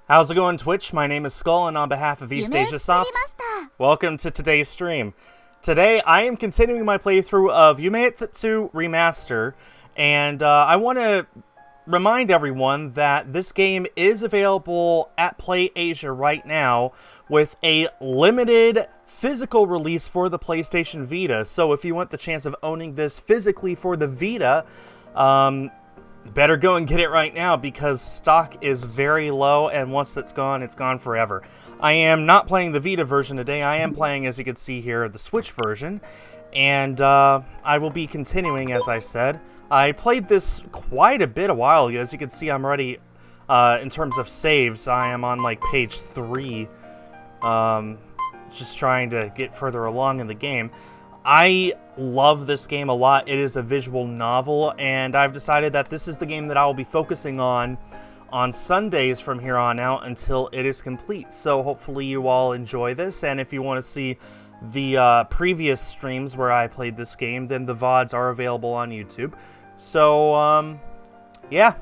How's it going, Twitch? My name is Skul, and on behalf of East Asia Soft, welcome to today's stream. Today, I am continuing my playthrough of Yumeutsutsu Remaster, and I want to remind everyone that this game is available at Play Asia right now with a limited physical release for the PlayStation Vita. So if you want the chance of owning this physically for the Vita, better go and get it right now because stock is very low, and once it's gone forever. I am not playing the Vita version today. I am playing, as you can see here, the Switch version, and I will be continuing, as I said. I played this quite a bit a while ago. As you can see, I'm already, in terms of saves, I am on like page 3, just trying to get further along in the game. I love this game a lot. It is a visual novel, and I've decided that this is the game that I will be focusing on Sundays from here on out until it is complete. So hopefully you all enjoy this, and if you want to see the previous streams where I played this game, then the VODs are available on YouTube. So, yeah.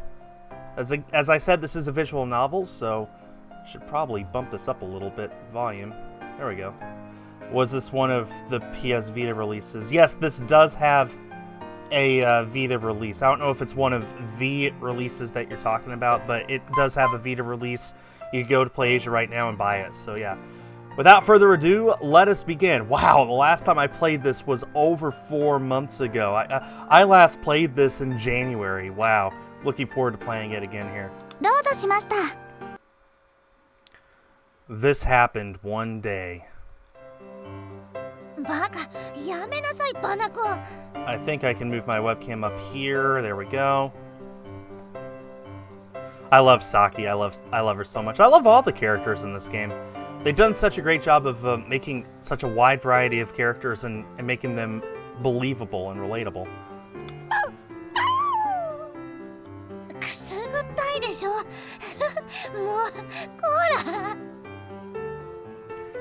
As I said, this is a visual novel, so I should probably bump this up a little bit, volume. There we go. Was this one of the PS Vita releases? Yes, this does have a Vita release. I don't know if it's one of the releases that you're talking about, but it does have a Vita release. You can go to Play Asia right now and buy it. So yeah, without further ado, let us begin. Wow, the last time I played this was over 4 months ago. I last played this in January. Wow, looking forward to playing it again here. This happened one day. I think I can move my webcam up here. There we go. I love Saki. I love her so much. I love all the characters in this game. They've done such a great job of making such a wide variety of characters and making them believable and relatable.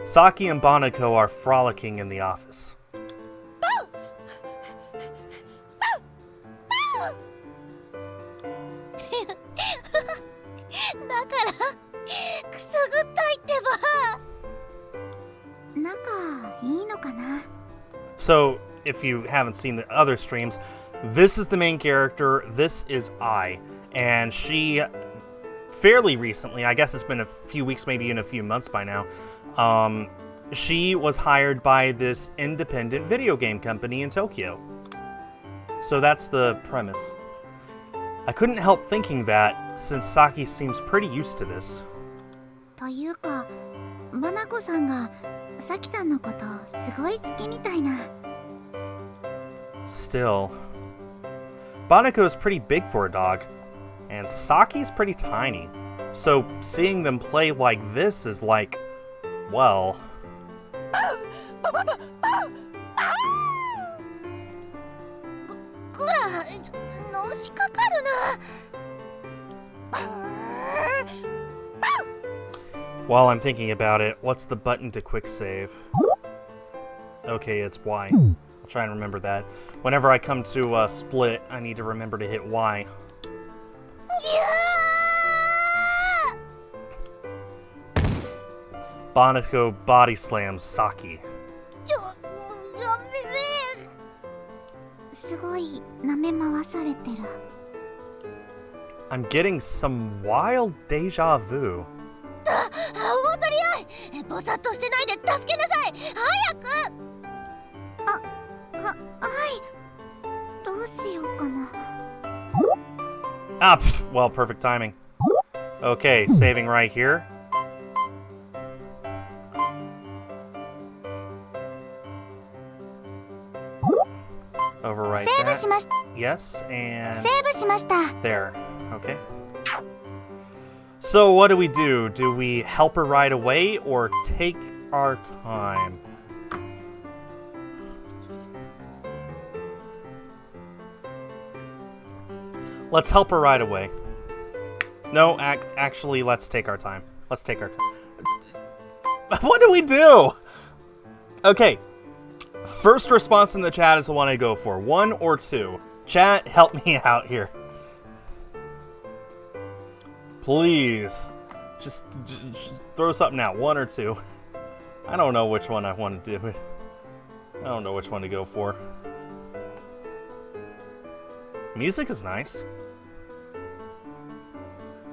Saki and Banako are frolicking in the office. So, if you haven't seen the other streams, this is the main character, this is Ai, and she fairly recently, I guess it's been a few weeks, maybe even a few months by now, she was hired by this independent video game company in Tokyo. So that's the premise. I couldn't help thinking that, since Saki seems pretty used to this. Still, Banako's pretty big for a dog, and Saki's pretty tiny. So seeing them play like this is like, well... While I'm thinking about it, what's the button to quick save? Okay, it's Y. I'll try and remember that. Whenever I come to split, I need to remember to hit Y. Banako body slams Saki. I'm getting some wild deja vu. Ah, pff, well, perfect timing. Okay, saving right here. Overwrite that. Yes, and there. Okay. So what do? Do we help her right away or take our time? Let's help her right away. No, actually, let's take our time. Let's take our time. What do we do? Okay. First response in the chat is the one I go for. 1 or 2. Chat, help me out here. Please. Just throw something out, one or two. I don't know which one I want to do. I don't know which one to go for. Music is nice.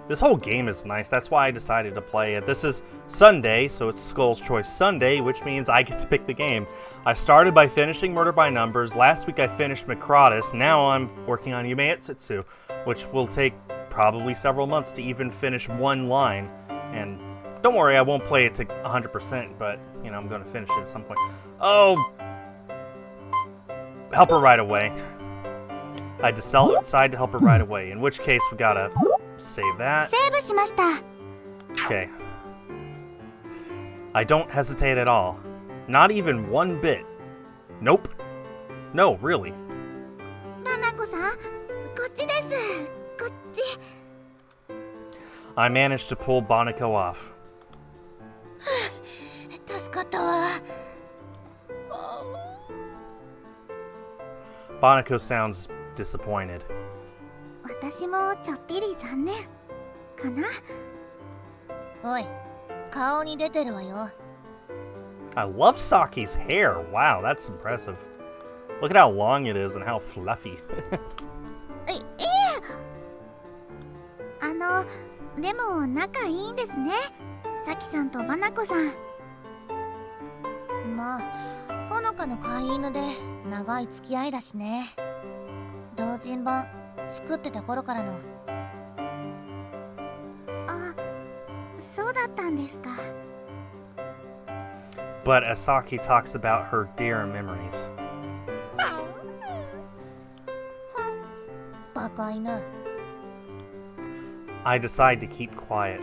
This whole game is nice. That's why I decided to play it. This is Sunday, so it's Skul's Choice Sunday, which means I get to pick the game. I started by finishing Murder by Numbers. Last week I finished Yumeutsutus. Now I'm working on Yumeutsutsu, which will take probably several months to even finish one line. And don't worry, I won't play it to 100%, but, you know, I'm going to finish it at some point. Oh! Help her right away. I decide to help her right away, in which case we gotta save that. Okay. I don't hesitate at all. Not even one bit. Nope. No, really. I managed to pull Banako off. Banako sounds disappointed. I love Saki's hair. Wow, that's impressive. Look at how long it is and how fluffy. でも仲いいんですね、サキさんとバナコさん。まあ、ほのかの飼い犬で長い付き合いだしね。同人版作ってた頃からの。あ、そうだったんですか。But as Saki talks about her dear memories. バカ犬。I decide to keep quiet.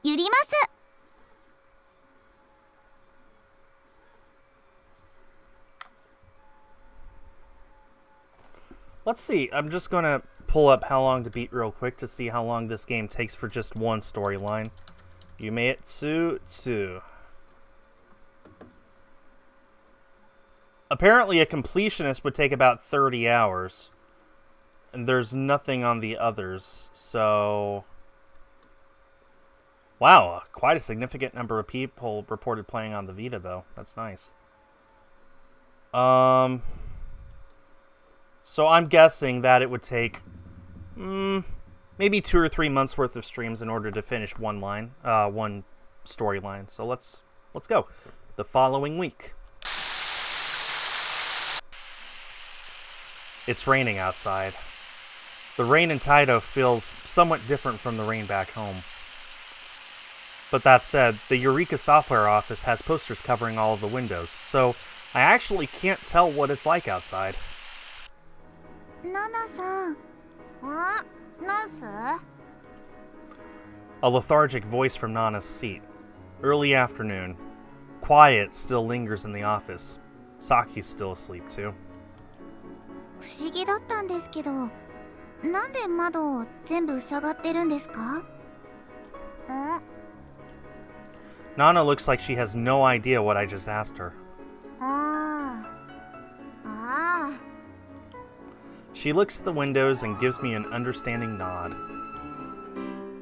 ゆります。Let's see. I'm just gonna pull up how long to beat real quick to see how long this game takes for just one storyline. Yumeutsutsu. Apparently a completionist would take about 30 hours. And there's nothing on the others, so... Wow, quite a significant number of people reported playing on the Vita, though. That's nice. So I'm guessing that it would take... maybe 2 or 3 months worth of streams in order to finish one storyline. So let's go. The following week. It's raining outside. The rain in Taito feels somewhat different from the rain back home. But that said, the Eureka software office has posters covering all of the windows, so I actually can't tell what it's like outside. Nana-san. What? Nansu? A lethargic voice from Nana's seat. Early afternoon. Quiet still lingers in the office. Saki's still asleep too. 不思議だったんですけど、なんで窓を全部塞がってるんですか？ Nana looks like she has no idea what I just asked her. She looks at the windows and gives me an understanding nod.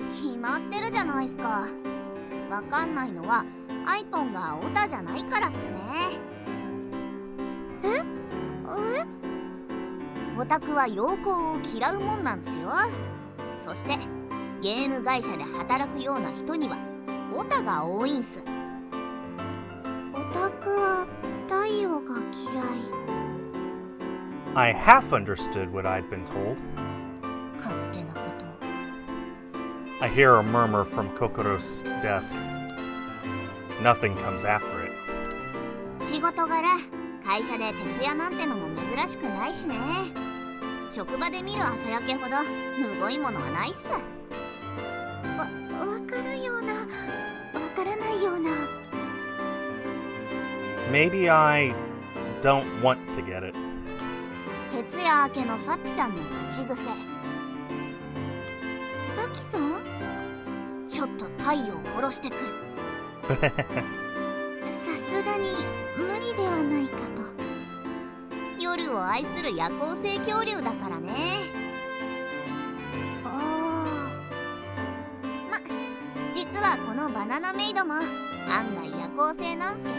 決まってるじゃないですか。わかんないのはアイポンがオタじゃないからっすね。オタクは陽光を嫌うもんなんすよ。そしてゲーム会社で働くような人にはオタが多いんす。オタクは太陽が嫌い。I half understood what I'd been told. 勝手なこと。I hear a murmur from Kokoro's desk. Nothing comes after it. 仕事柄、会社で徹夜なんてのも珍しくないしね。職場で見る朝焼けほどむごいものはないっす。わかるような、わからないような。Maybe I don't want to get it. 徹夜明けのさっちゃんの口癖。さきさん？ちょっと太陽殺してくる。さすがに無理ではないかと。夜を愛する夜行性恐竜だからね。のバナナメイドも案外夜行性なんすけど。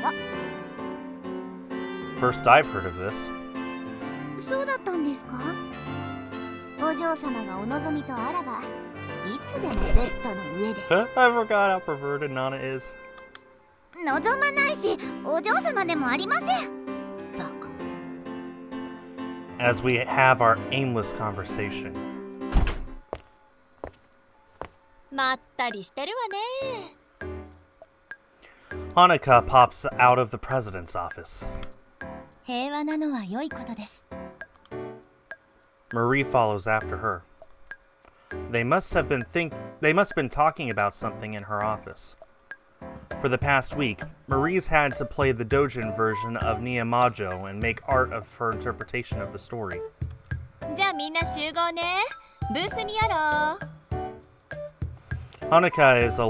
First I've heard of this. そうだったんですか。お嬢様がお望みとあらば、いつでもベッドの上で。I forgot how perverted Nana is. 望まないし、お嬢様でもありません。バカ。 As we have our aimless conversation. まったりしてるわね。 Hanukkah pops out of the president's office. 平和なのは良いことです。 Marie follows after her. They must have been talking about something in her office. For the past week, Marie's had to play the Dojin version of Nihamajo and make art of her interpretation of the story. じゃあみんな集合ね。ブースにやろう。 Hanukkah is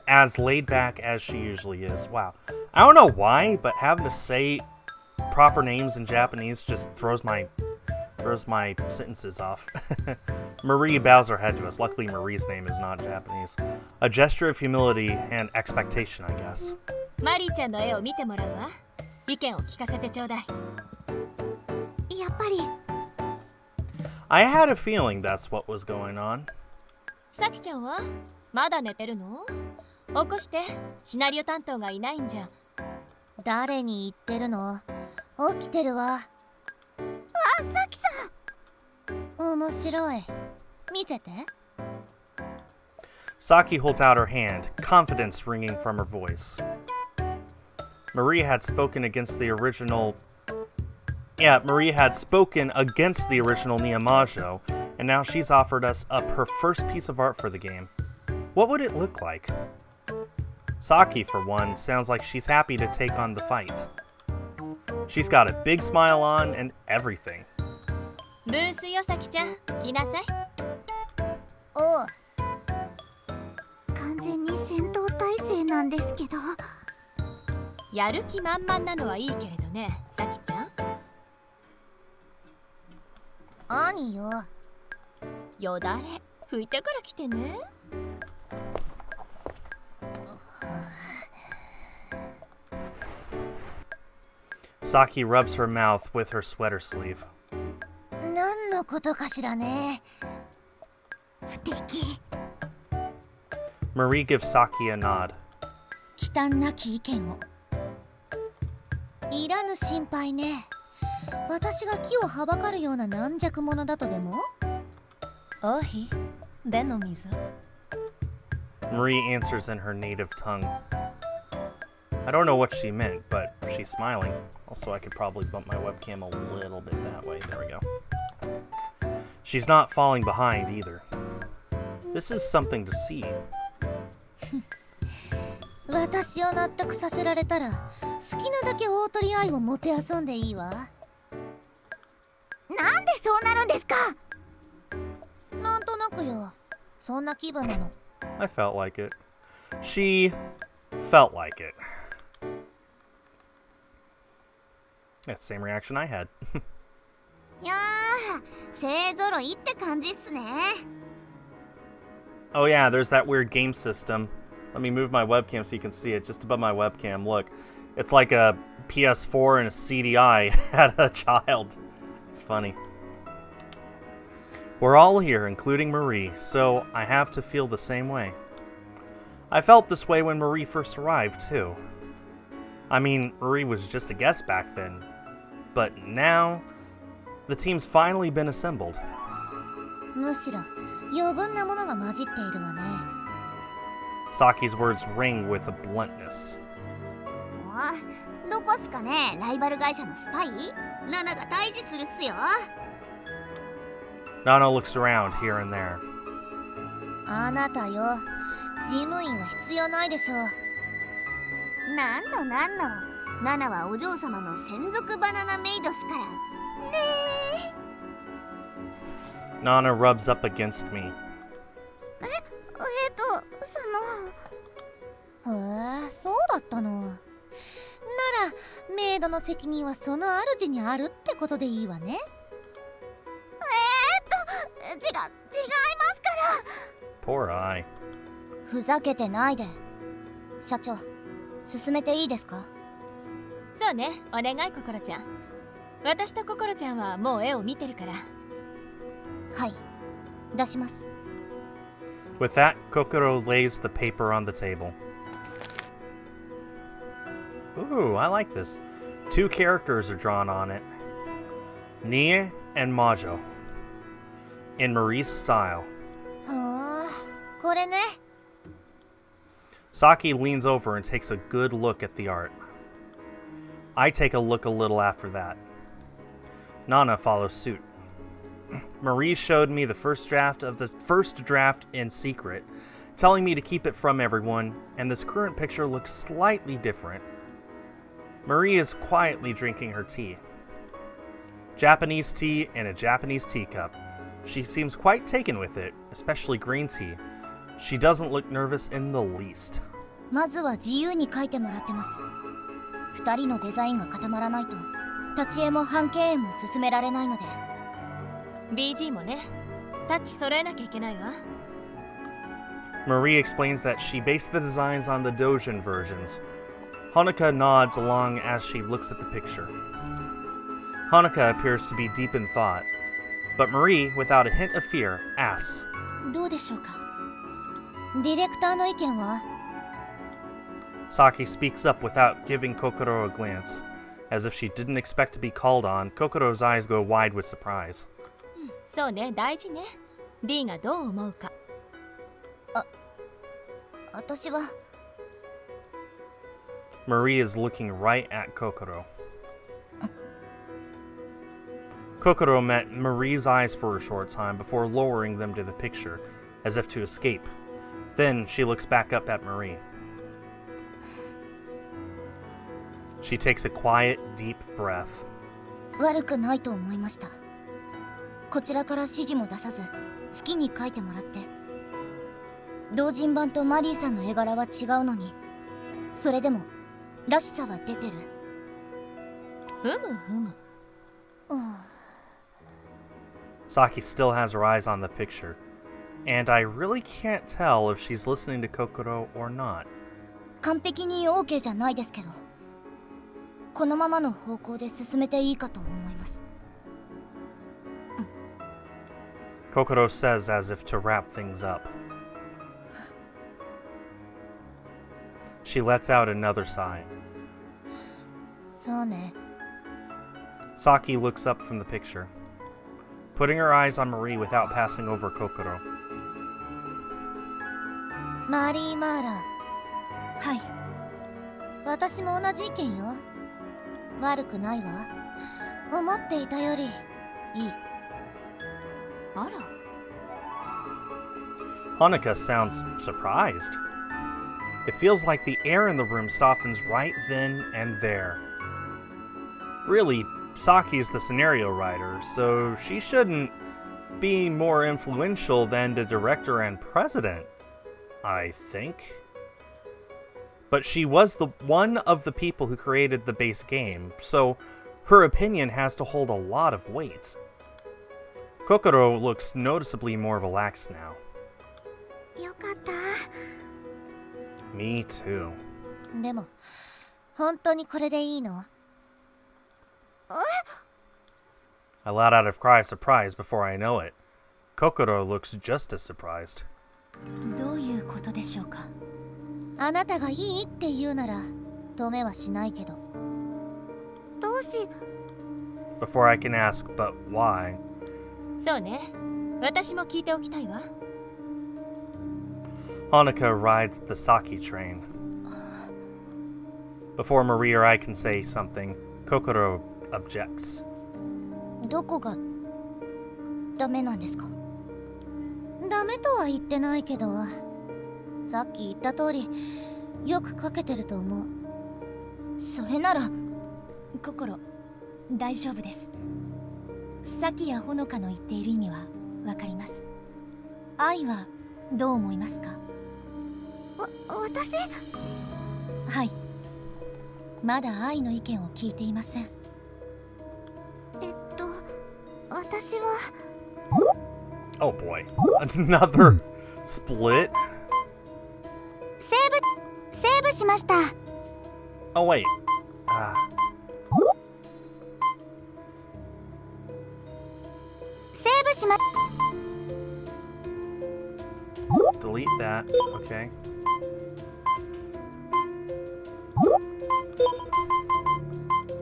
as laid back as she usually is. Wow. I don't know why, but having to say proper names in Japanese just throws my sentences off. Marie bows her head to us. Luckily, Marie's name is not Japanese. A gesture of humility and expectation, I guess. マリーちゃんの絵を見てもらうわ。意見を聞かせてちょうだい。やっぱり。 I had a feeling that's what was going on. さきちゃんはまだ寝てるの？起こして。シナリオ担当がいないんじゃ。誰に言ってるの？起きてるわ。あ、さきさん。面白い。見せて。 Saki holds out her hand, confidence ringing from her voice. Marie had spoken against the original Nihamajo, and now she's offered us up her first piece of art for the game. What would it look like? Saki, for one, sounds like she's happy to take on the fight. She's got a big smile on and everything. ブースよさきちゃん、来なさい。おう。完全に戦闘態勢なんですけど。やる気満々なのはいいけれどね、さきちゃん。何よ。よだれ拭いてから来てね。Saki rubs her mouth with her sweater sleeve. 何のことかしらね。不敵。 Marie gives Saki a nod. 忌憚なき意見を。いらぬ心配ね。私が木をはばかるような軟弱者だとでも？おひ、での水。 Marie answers in her native tongue. I don't know what she meant, but she's smiling. Also, I could probably bump my webcam a little bit that way. There we go. She's not falling behind either. This is something to see. 私を納得させられたら好きなだけ大取り合いをもてあそんでいいわ。なんでそうなるんですか？なんとなくよ。そんな気分なの。 I felt like it. She felt like it. That's the same reaction I had. いやー、勢ぞろいって感じっすね。 Oh yeah, there's that weird game system. Let me move my webcam so you can see it just above my webcam. Look, it's like a PS4 and a CDI had a child. It's funny. We're all here, including Marie, so I have to feel the same way. I felt this way when Marie first arrived, too. I mean, Marie was just a guest back then. But now, the team's finally been assembled. むしろ余分なものが混じっているわね。 Saki's words ring with a bluntness. どこっすかね、ライバル会社のスパイ？ナナが退治するっすよ。 Nana looks around here and there. あなたよ、事務員は必要ないでしょう。なんのナナはお嬢様の専属バナナメイドっすからね。 Nana rubs up against me. へえ、そうだったの。ならメイドの責任はその主にあるってことでいいわね。違いますから。 Poor I. ふざけてないで。社長、進めていいですか？そうね、お願い心ちゃん。私と心ちゃんはもう絵を見てるから。はい、出します。 With that, Kokoro lays the paper on the table. Ooh, I like this. 2 characters are drawn on it. Nie and Majo. In Marie's style. はあ、これね。 Saki leans over and takes a good look at the art. I take a look a little after that. Nana follows suit. Marie showed me the first draft in secret, telling me to keep it from everyone, and this current picture looks slightly different. Marie is quietly drinking her tea. Japanese tea in a Japanese teacup. She seems quite taken with it, especially green tea. She doesn't look nervous in the least. まずは自由に描いてもらってます。2人のデザインが固まらないと、立ち絵も半径絵も進められないので。 BG もね、タッチ揃えなきゃいけないわ。Marie explains that she based the designs on the Dojin versions. Honoka nods along as she looks at the picture. Honoka appears to be deep in thought, but Marie, without a hint of fear, asks, どうでしょうか？ディレクターの意見は？ Saki speaks up without giving Kokoro a glance. As if she didn't expect to be called on, Kokoro's eyes go wide with surprise. そうね、大事ね。D がどう思うか。私は。 Marie is looking right at Kokoro. Kokoro met Marie's eyes for a short time before lowering them to the picture, as if to escape. Then she looks back up at Marie. She takes a quiet, deep breath. 悪くないと思いました。こちらから指示も出さず、好きに描いてもらって。同人版とマリーさんの絵柄は違うのに、それでもらしさは出てる。ふむふむ。Saki still has her eyes on the picture, and I really can't tell if she's listening to Kokoro or not. 完璧に OK じゃないですけど、このままの方向で進めていいかと思います。 Kokoro says as if to wrap things up. She lets out another sigh. そうね。 Saki looks up from the picture, putting her eyes on Marie without passing over Kokoro. マリー・マーラー。はい。私も同じ意見よ。悪くないわ。思っていたよりいい。あら。 Honoka sounds surprised. It feels like the air in the room softens right then and there. Really, Saki's the scenario writer, so she shouldn't be more influential than the director and president, I think. But she was one of the people who created the base game, so her opinion has to hold a lot of weight. Kokoro looks noticeably more relaxed now. よかった。 Me too. でも、本当にこれでいいの？ I let out a cry of surprise before I know it. Kokoro looks just as surprised. どういうことでしょうか？あなたがいいって言うなら止めはしないけど。どうし？ Before I can ask, but why? そうね。私も聞いておきたいわ。 Honoka rides the Saki train. Before Marie or I can say something, Kokoro objects. どこがダメなんですか？ダメとは言ってないけど、さっき言った通りよく描けてると思う。それなら心大丈夫です。さきやほのかの言っている意味はわかります。愛はどう思いますか？私？はい。まだ愛の意見を聞いていません。私は。 Oh boy. Another split? 生物ブしました。 Oh, wait. Save しま Delete that. Okay.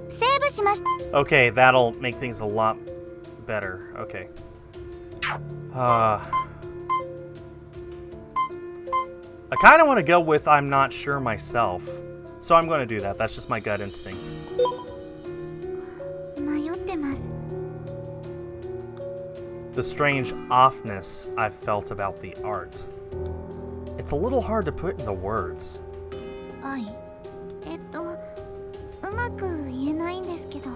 Save しました。 Okay, that'll make things a lot better. Okay. I kind of want to go with I'm not sure myself. So I'm going to do that. That's just my gut instinct. 迷ってます。 The strange offness I've felt about the art. It's a little hard to put into words. はい。うまく言えないんですけど。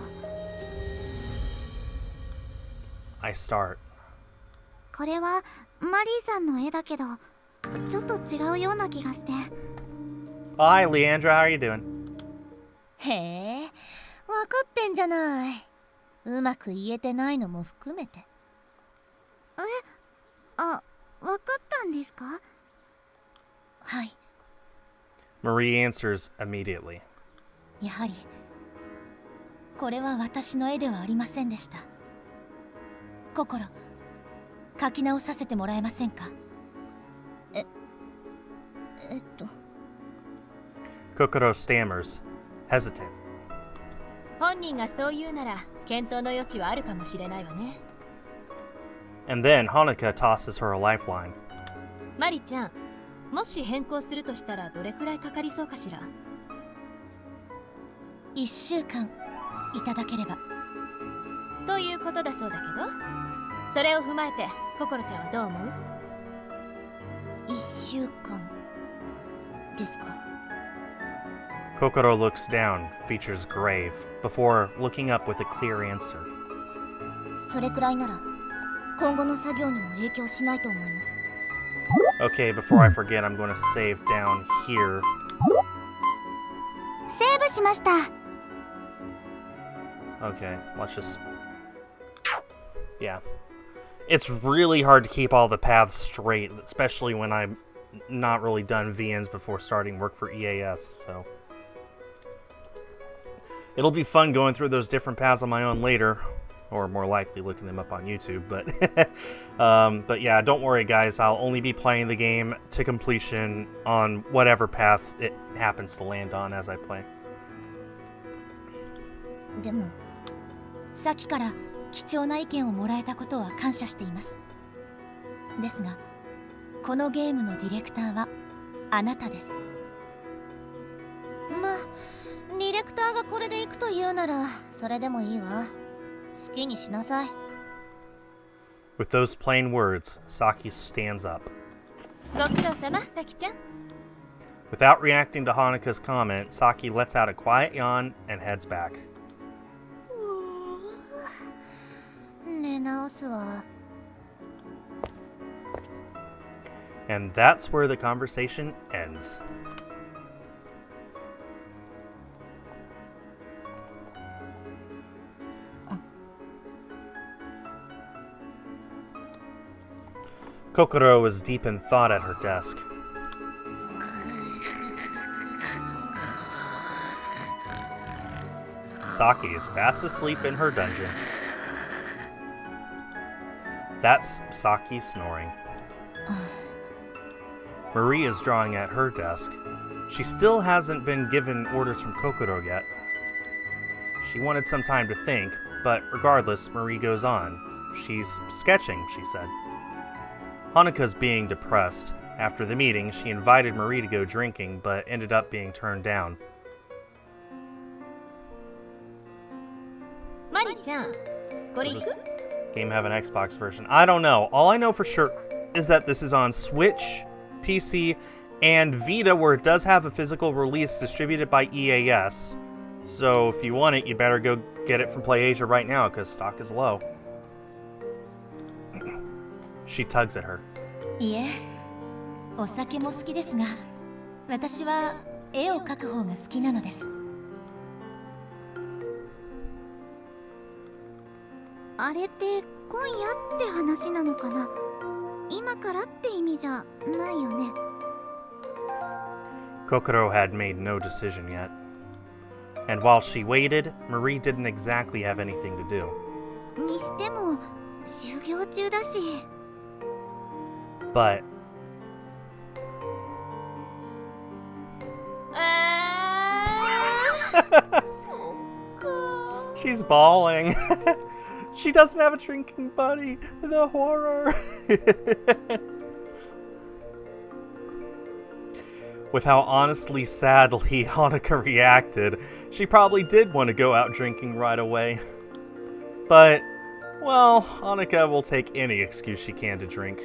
I start. これはマリーさんの絵だけど、ちょっと違うような気がして。 Hi, Leandra. How are you doing? へえ、わかってんじゃない。うまく言えてないのも含めて。わかったんですか？はい。 Marie answers immediately. やはりこれは私の絵ではありませんでした。心、描き直させてもらえませんか？ Kokoro stammers, hesitant. 本人がそう言うなら検討の余地はあるかもしれないわね。 And then Hanukkah tosses her a lifeline. マリちゃん、もし変更するとしたらどれくらいかかりそうかしら。1週間いただければ。ということだそうだけど、それを踏まえて心ちゃんはどう思う？1週間ですか。 Kokoro looks down, features grave, before looking up with a clear answer. それくらいなら今後の作業にも影響しないと思います。 Okay, before I forget, I'm going to save down here. セーブしました。 Okay, let's just... Yeah. It's really hard to keep all the paths straight, especially when I'm not really done VNs before starting work for EAS, so... It'll be fun going through those different paths on my own later, or more likely looking them up on YouTube, but yeah, don't worry guys, I'll only be playing the game to completion on whatever path it happens to land on as I play. でもさっきから貴重な意見をもらえたことは感謝しています。ですがこのゲームのディレクターはあなたです。まあディレクターがこれで行くと言うならそれでもいいわ。好きにしなさい。 With those plain words, Saki stands up. ご苦労様、さきちゃん。 Without reacting to Hanukkah's comment, Saki lets out a quiet yawn and heads back. 寝直すわ。 And that's where the conversation ends. Kokoro was deep in thought at her desk. Saki is fast asleep in her dungeon. That's Saki snoring. Marie is drawing at her desk. She still hasn't been given orders from Kokoro yet. She wanted some time to think, but regardless, Marie goes on. She's sketching, she said. Hanukkah's being depressed. After the meeting, she invited Marie to go drinking, but ended up being turned down. マリちゃん、これ Does 行 this く？ game have an Xbox version? I don't know. All I know for sure is that this is on Switch, PC, and Vita, where it does have a physical release distributed by EAS. So if you want it, you better go get it from PlayAsia right now, because stock is low. She tugs at her. いえ、お酒も好きですが、私は絵を描く方が好きなのです。あれって今夜って話なのかな？今からって意味じゃないよね。Kokoro had made no decision yet. And while she waited, Marie didn't exactly have anything to do. にしても修行中だし。But she's bawling. She doesn't have a drinking buddy. The horror. With how honestly sadly Hanuka reacted, she probably did want to go out drinking right away. But, well, Hanuka will take any excuse she can to drink.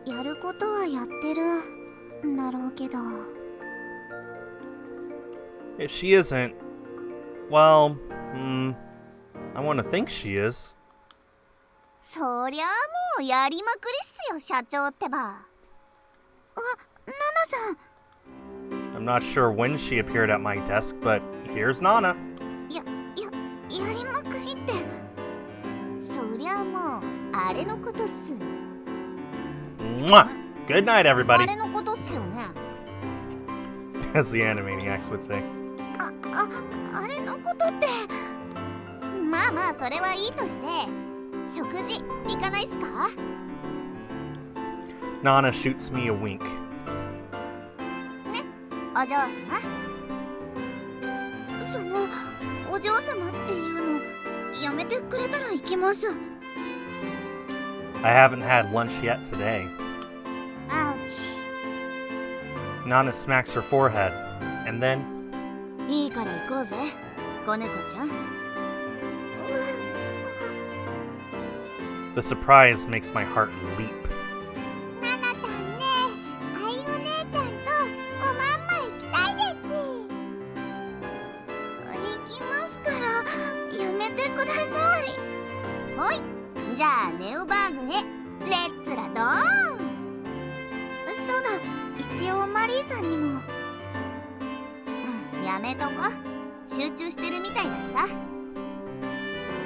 やることはやってるんだろうけど。If she isn't, well, I want to think she is. そりゃもうやりまくりっすよ、社長ってば。あ、ナナさん。I'm not sure when she appeared at my desk, but here's Nana. やりまくりって。そりゃもうあれのことっす。Mwah! Good night, あ everybody. れのことっすよね。As the Animaniacs would say. あれのことって。まあまあそれはいいとして、食事行かないっすか？ Nana shoots me a wink. ね、お嬢様。そのお嬢様っていうのやめてくれたら行きます。I haven't had lunch yet today. Ouch. Nana smacks her forehead, and then いいから行こうぜ、子猫ちゃん。the surprise makes my heart leap. ナナちゃんね、あいお姉ちゃんとおまんま行きたいです。行きますからやめてください。ほい、じゃあネオバーグへレッツラドーン。そうだ、一応マリーさんにも。やめとこ、集中してるみたいださ。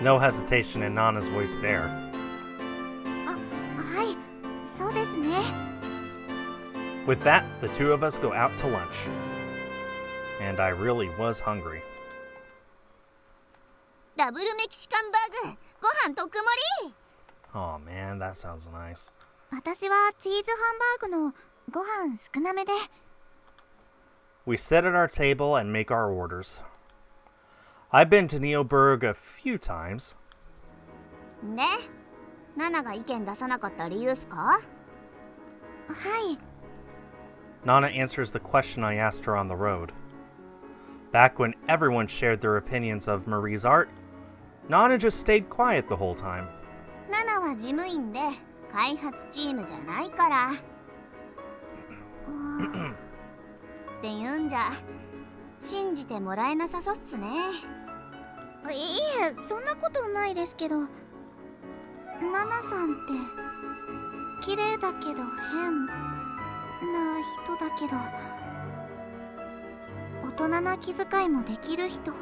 No hesitation in Nana's voice there. はい、そうですね。 With that, the two of us go out to lunch. And I really was hungry. ダブルメキシカンバーグ、ご飯特盛り。 Oh man, that sounds nice. 私はチーズハンバーグのご飯少なめで。 We sit at our table and make our orders. I've been to Neoburg a few times. で、ナナが意見出さなかった理由っすか？はい。 Nana answers the question I asked her on the road. Back when everyone shared their opinions of Marie's art, Nana just stayed quiet the whole time. ナナは事務員で開発チームじゃないから。って言うんじゃ信じてもらえなさそうっすね。いえ、そんなことないですけど。ナナさんって綺麗だけど変な人だけど大人な気遣いもできる人だ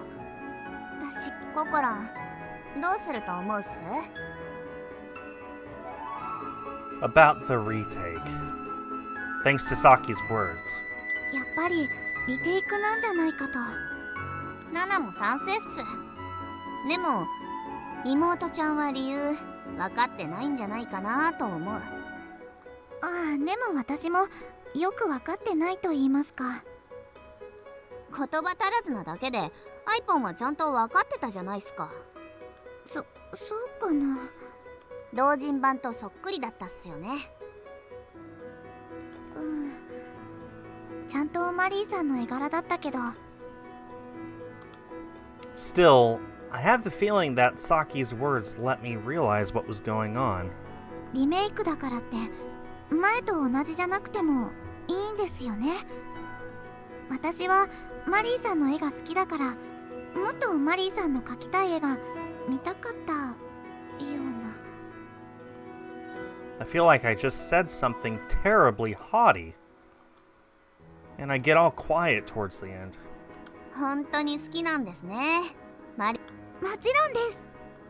し。ココラン、どうすると思うっす？ About the retake. Thanks to Saki's words. やっぱりリテイクなんじゃないかと。ナナも賛成っす。でも妹ちゃんは理由分かってないんじゃないかなと思う。ああ、でも私もよく分かってないと言いますか。言葉足らずなだけでアイポンはちゃんと分かってたじゃないっすか。そうかな。同人版とそっくりだったっすよね。ちゃんとマリーさんの絵柄だったけど。 Still, I have the feeling that Saki's words let me realize what was going on. リメイクだからって前と同じじゃなくてもいいんですよね。私はマリーさんの絵が好きだから、もっとマリーさんの描きたい絵が見たかったような。 I feel like I just said something terribly haughty. And I get all quiet towards the end. 本当に好きなんですね、マリ。もちろんで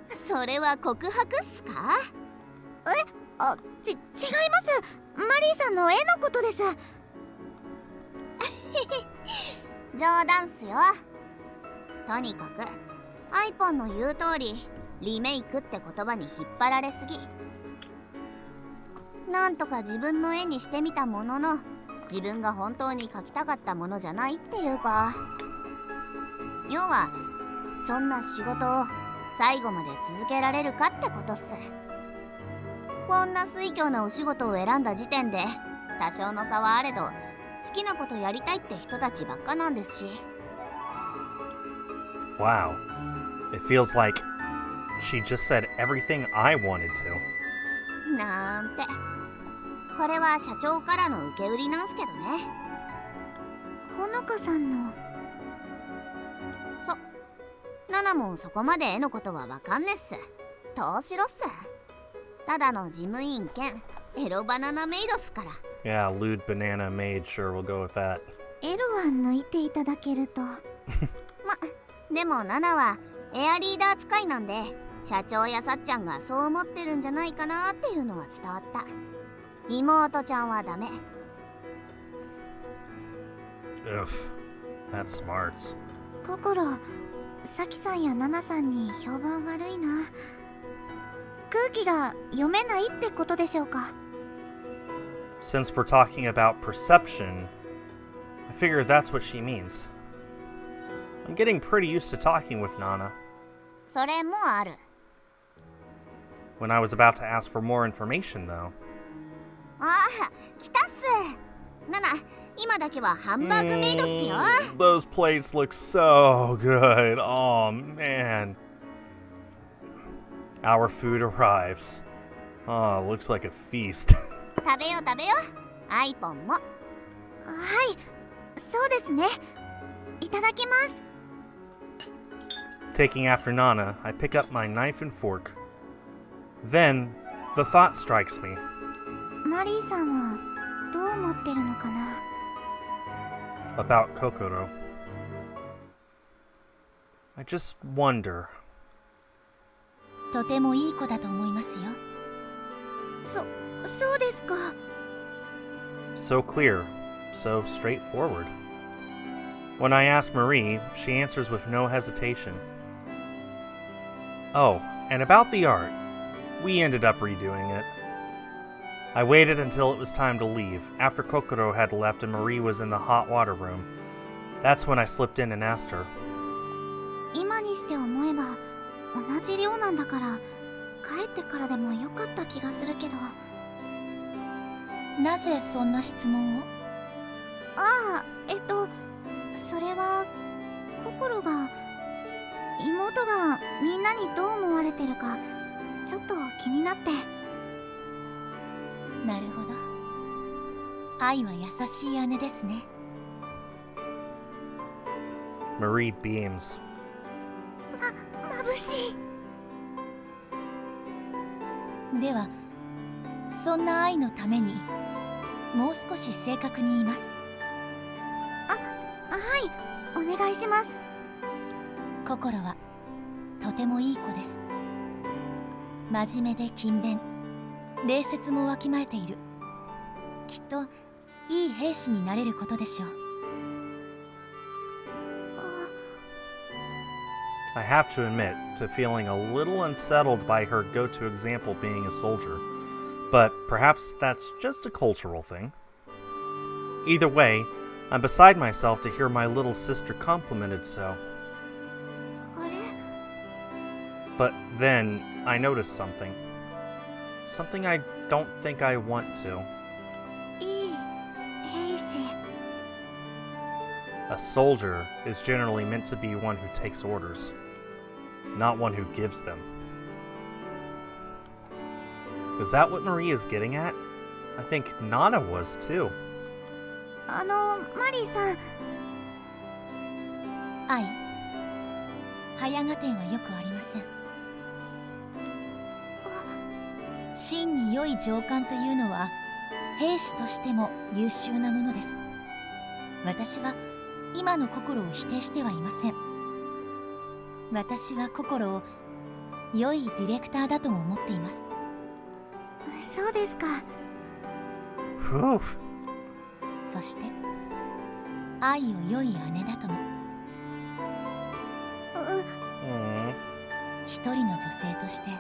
す。それは告白っすか？違います。マリーさんの絵のことです。冗談っすよ。とにかくアイポンの言う通りリメイクって言葉に引っ張られすぎ。なんとか自分の絵にしてみたものの、自分が本当に描きたかったものじゃないっていうか、要はそんな仕事を最後まで続けられるかってことっす。こんな酔狂なお仕事を選んだ時点で多少の差はあれど、好きなことやりたいって人たちばっかなんですし。 Wow. It feels like she just said everything I wanted to. なんて。これは社長からの受け売りなんすけどね。ほのかさんの。ナナもそこまで絵のことはわかんねっす。どうしろっす。ただの事務員兼エロバナナメイドっすから。Yeah, lewd banana maid, sure, we'll go with that. エロは抜いていただけると。でもナナはエアリーダー使いなんで、社長やさっちゃんがそう思ってるんじゃないかなっていうのは伝わった。妹ちゃんはダメ。Ugh, that smarts. 心、さきさんやナナさんに評判悪いな。空気が読めないってことでしょうか。Since we're talking about perception, I figure that's what she means. I'm getting pretty used to talking with Nana. それもある。 When I was about to ask for more information, though. ああ、来たっす。ナナ、今だけはハンバーグメイドっすよ。Those plates look so good. Oh, man. Our food arrives. Oh, looks like a feast. 食べよう食べよう。アイポンも。はい、そうですね。いただきます。Taking after Nana, I pick up my knife and fork. Then, the thought strikes me. マリーさんはどう思ってるのかな。 About Kokoro. I just wonder. とてもいい子だと思いますよ。そうですか。 So clear, so straightforward. When I ask Marie, she answers with no hesitation. Oh, and about the art. We ended up redoing it. I waited until it was time to leave, after Kokoro had left and Marie was in the hot water room. That's when I slipped in and asked her. 今にして思えば同じ量なんだから帰ってからでもよかった気がするけど。なぜそんな質問を？ああ、それは心が、妹がみんなにどう思われてるかちょっと気になって。なるほど。愛は優しい姉ですね。Marie beams. 眩しい。では、そんな愛のためにもう少し正確に言います。はい、お願いします。心はとてもいい子です。真面目で勤勉、礼節もわきまえている。きっといい兵士になれることでしょう。I have to admit to feeling a little unsettled by her go-to example being a soldier, but perhaps that's just a cultural thing. Either way, I'm beside myself to hear my little sister complimented so. あれ？ But then I noticed something. Something I don't think I want to. いい兵士。A soldier is generally meant to be one who takes orders, not one who gives them. Is that what Marie is getting at? I think Nana was too. マリーさん。愛、早合点はよくありません。真に良い上官というのは兵士としても優秀なものです。私は今の心を否定してはいません。私は心を良いディレクターだとも思っています。そうですか。Whew. そして愛を良い姉だとも。一人の女性として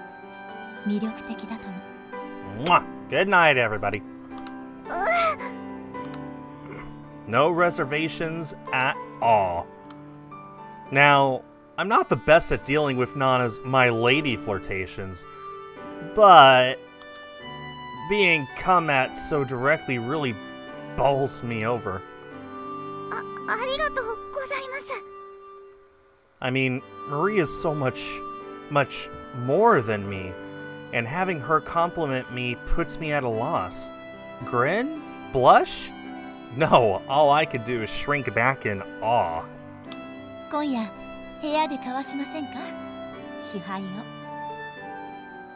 魅力的だとも。Good night, everybody. No reservations at all. Now, I'm not the best at dealing with Nana's my lady flirtations, but being come at so directly really bowls me over. ありがとうございます。 I mean, Marie is so much more than me, and having her compliment me puts me at a loss. Grin? Blush? No, all I could do is shrink back in awe. 今夜部屋で交わしませんか、支配を。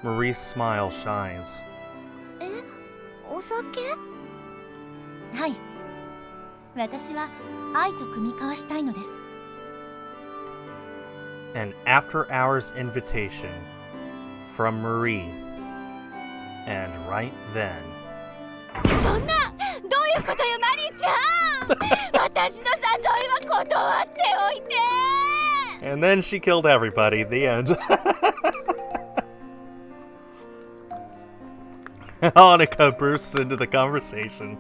Marie's smile shines. お酒？はい、私は愛と組み交わしたいのです。 An after-hours invitation from Marie. And right then... そんな、どういうことよマリーちゃん。私の誘いは断っておいて。 And then she killed everybody. The end. Hanukkah bursts into the conversation.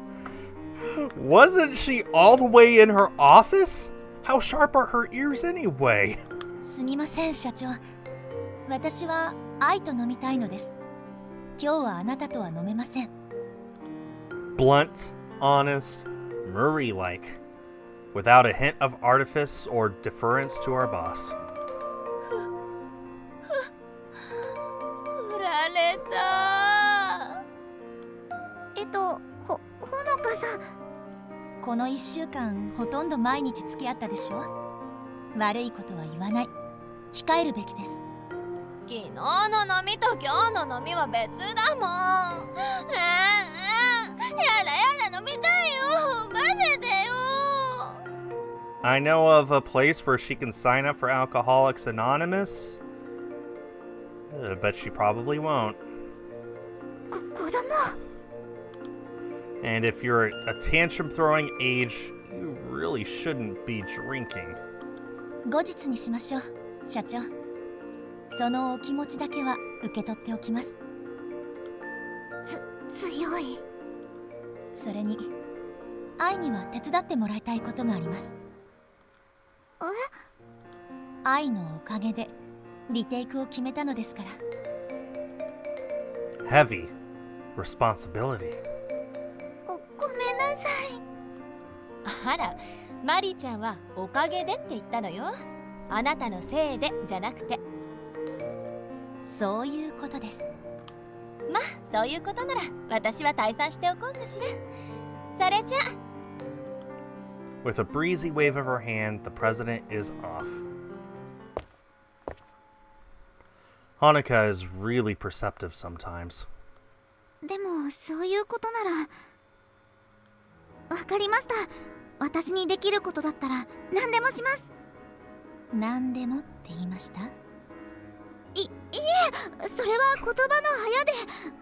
Wasn't she all the way in her office? How sharp are her ears anyway? すみません社長、私は愛と飲みたいのです。今日はあなたとは飲めません。 Blunt, honest, Marie-like, without a hint of artifice or deference to our boss. 振られた。ほのかさん。この1週間ほとんど毎日付き合ったでしょ。悪いことは言わない。控えるべきです。昨日の飲みと今日の飲みは別だもん。やだ飲みたいよ。混ぜてよ。 I know of a place where she can sign up for Alcoholics Anonymous, but she probably won't. 子供。 And if you're a tantrum-throwing age, you really shouldn't be drinking. 後日にしましょう社長。そのお気持ちだけは受け取っておきます。強い。それに愛には手伝ってもらいたいことがあります。愛のおかげでリテイクを決めたのですから。 Heavy responsibility. ごめんなさい。あら、マリーちゃんはおかげでって言ったのよ。あなたのせいでじゃなくて。そういうことです。まあ、そういうことなら私は退散しておこうかしら。それじゃ。 With a breezy wave of her hand, the president is off. Hanukkah is really perceptive sometimes. でもそういうことなら。わかりました。私にできることだったら何でもします。何でもって言いました？いえ、それは言葉の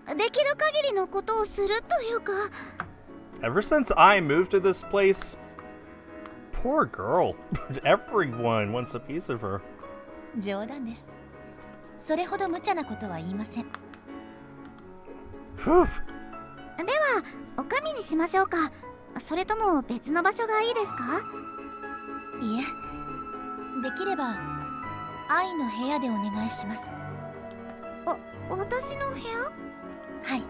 早でできる限りのことをするというか。 Ever since I moved to this place, poor girl, everyone wants a piece of her. 冗談です。それほど無茶なことは言いません。 Whew. ではおかみにしましょうか。それとも別の場所がいいですか？いえ、できれば愛の部屋でお願いします。私の部屋？はい。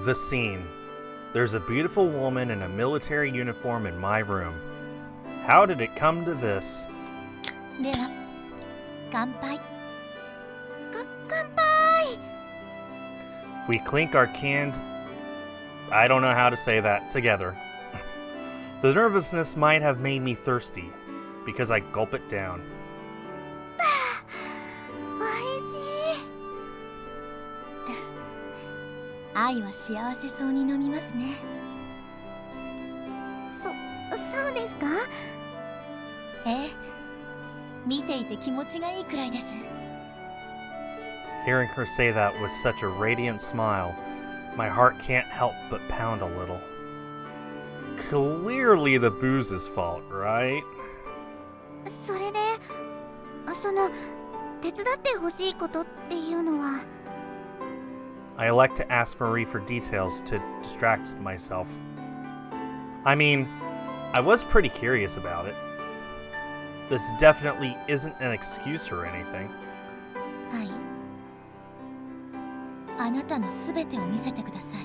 The scene. There's a beautiful woman in a military uniform in my room. How did it come to this? では、乾杯。乾杯。 We clink our canned... I don't know how to say that together. The nervousness might have made me thirsty, because I gulp it down. おいしい。愛は幸せそうに飲みますね。そうですか？ええ、見ていて気持ちがいいくらいです。 Hearing her say that with such a radiant smile, My heart can't help but pound a little. Clearly the booze's fault, right? それでその手伝ってほしいことっていうのは I elect to ask Marie for details to distract myself. I mean, I was pretty curious about it. This definitely isn't an excuse or anything. はい。あなたのすべてを見せてください。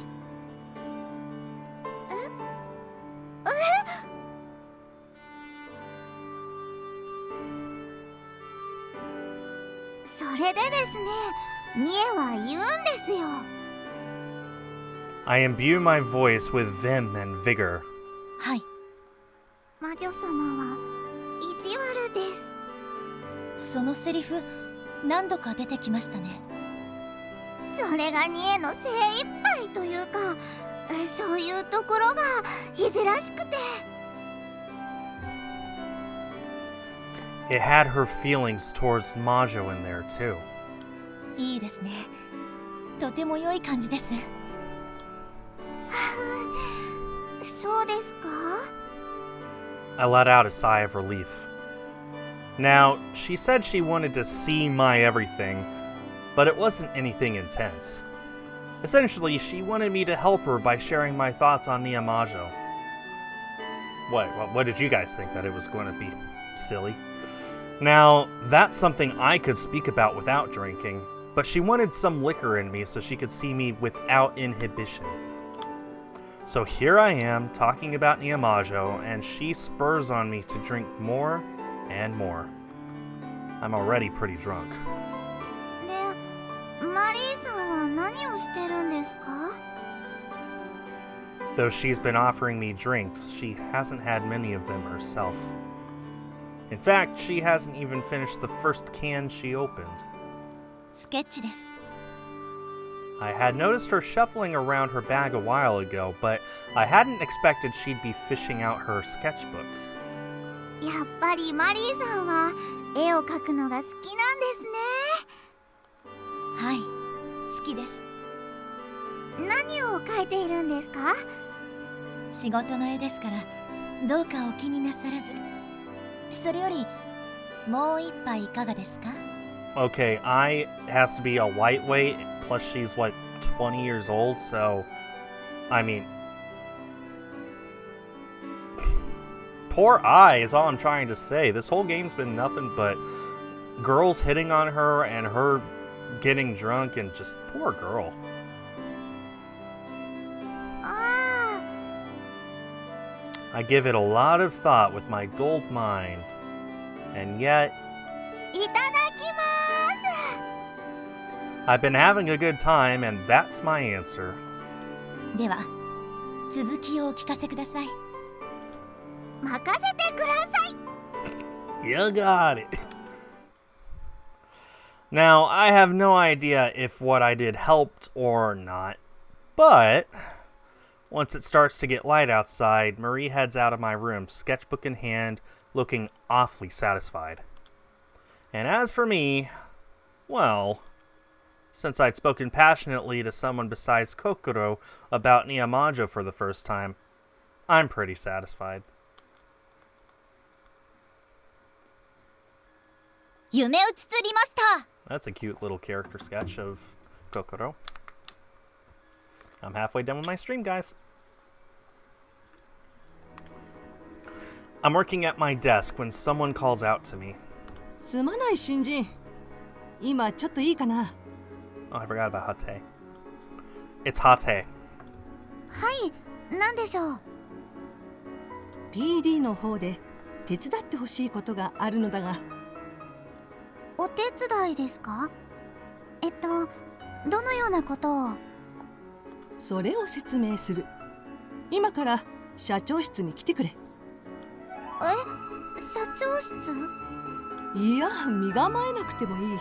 それでですね、ニエは言うんですよ。I imbue my voice with vim and vigor. はい。魔女様は意地悪です。そのセリフ、何度か出てきましたね。それがニエの精一杯というか、そういうところがいじらしくて。It had her feelings towards Majo in there too. いいですね。とても良い感じです。そうですか？ I let out a sigh of relief. Now, she said she wanted to see my everything, but it wasn't anything intense. Essentially, she wanted me to help her by sharing my thoughts on Niyamajo. What did you guys think? That it was going to be silly? Now, that's something I could speak about without drinking, but she wanted some liquor in me so she could see me without inhibition. So here I am, talking about Niyamajo, and she spurs on me to drink more and more. I'm already pretty drunk. で、マリーさんは何をしてるんですか？ Though she's been offering me drinks, she hasn't had many of them herself. In fact, she hasn't even finished the first can she opened. スケッチです。I had noticed her shuffling around her bag a while ago, but I hadn't expected she'd be fishing out her sketchbook. やっぱりマリーさんは絵を描くのが好きなんですね。はい、好きです。何を描いているんですか？仕事の絵ですから、どうかお気になさらず。それより、もう一杯いかがですか？ Okay, I has to be a lightweight, plus she's, 20 years old, so, I mean... Poor I is all I'm trying to say. This whole game's been nothing but girls hitting on her and her getting drunk and just poor girl. ああ、 I give it a lot of thought with my gold mind, and yet いただきます。 I've been having a good time, and that's my answer. では、続きをお聞かせください。任せてください。 You got it. Now, I have no idea if what I did helped or not, but once it starts to get light outside, Marie heads out of my room, sketchbook in hand, looking awfully satisfied. And as for me, well, since I'd spoken passionately to someone besides Kokoro about Niyamajo for the first time, I'm pretty satisfied. 夢うつつリマスター。 That's a cute little character sketch of Kokoro. I'm halfway done with my stream, guys. I'm working at my desk when someone calls out to me. すまない新人。今ちょっといいかな。 Oh, I forgot about Hate. It's Hate. はい、何でしょう。 PD の方で手伝ってほしいことがあるのだが。お手伝いですか？どのようなことを？それを説明する。今から社長室に来てくれ。社長室？いや、身構えなくてもいい。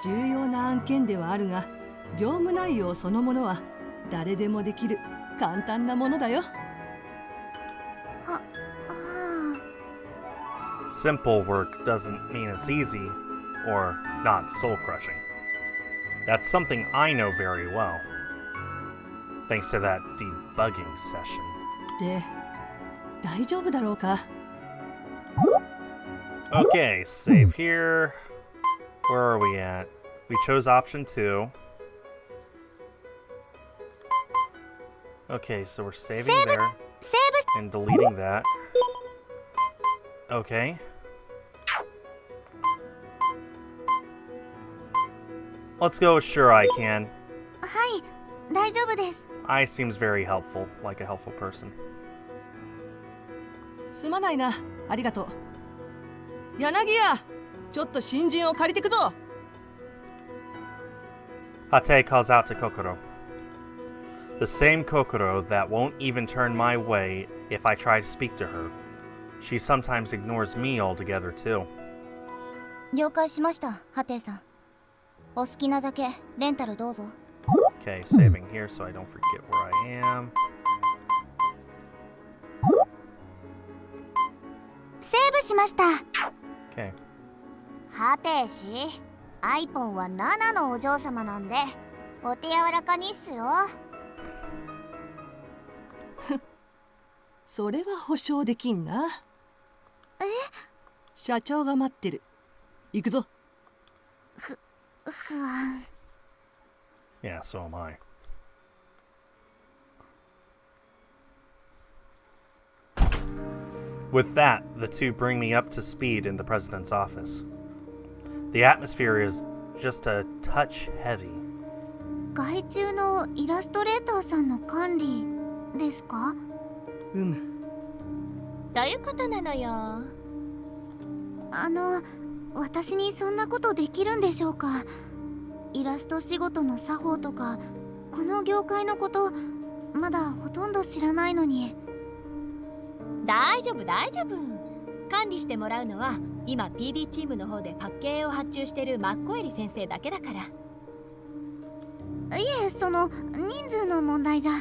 重要な案件ではあるが、業務内容そのものは誰でもできる簡単なものだよ。Simple work doesn't mean it's easy or not soul-crushing. That's something I know very well. thanks to that debugging session. で、大丈夫だろうか？ Okay, save here. Where are we at? We chose option 2. Okay, so we're saving there セー and deleting that. Okay. Let's go with sure I can. ブ。はい、大丈夫です。 I seems very helpful, like a helpful person. すまないな、ありがとう。柳屋、ちょっと新人を借りてくぞ。 Hate calls out to Kokoro. The same Kokoro that won't even turn my way if I try to speak to her. She sometimes ignores me altogether, too. 了解しました、ハテイさん。お好きなだけレンタルどうぞ。 Okay, saving here so I don't forget where I am. セーブしました。 Okay. ハテイ氏、アイポンは7のお嬢様なんで、お手柔らかにっすよ。それは保証できんな。え？社長が待ってる。行くぞ。不安。 Yeah, so am I. With that, the two bring me up to speed in the president's office. The atmosphere is just a touch heavy. 外注のイラストレーターさんの管理ですか？そういうことなのよ。私にそんなことできるんでしょうか？イラスト仕事の作法とか、この業界のこと、まだほとんど知らないのに。大丈夫大丈夫。管理してもらうのは今 PD チームの方でパッケージを発注してるマッコエリ先生だけだから。いえ、その人数の問題じゃ。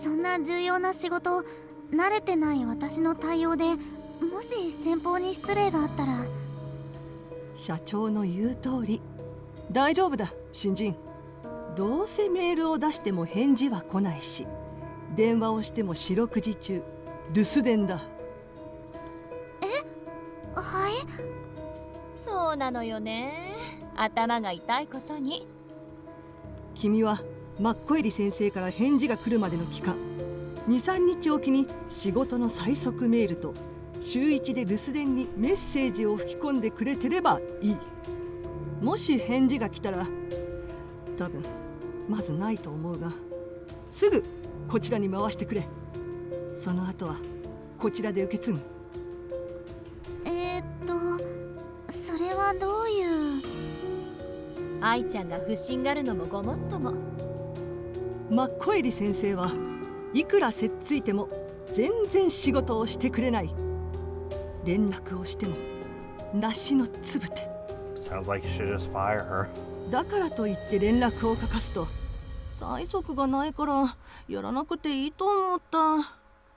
そんな重要な仕事、慣れてない私の対応でもし先方に失礼があったら。社長の言う通り。大丈夫だ、新人。どうせメールを出しても返事は来ないし、電話をしても四六時中留守電だ。はい。そうなのよね。頭が痛いことに。君はマッコエリ先生から返事が来るまでの期間、2、3日おきに仕事の最速メールと週1で留守電にメッセージを吹き込んでくれてればいい。もし返事が来たら、多分まずないと思うが、すぐこちらに回してくれ。その後はこちらで受け継ぐ。それはどういう？愛ちゃんが不審がるのもごもっとも。マッコエリ先生はいくらせっついても全然仕事をしてくれない。連絡をしても梨のつぶて。 Sounds like you should just fire her. だからといって連絡を書かすと、催促がないからやらなくていいと思った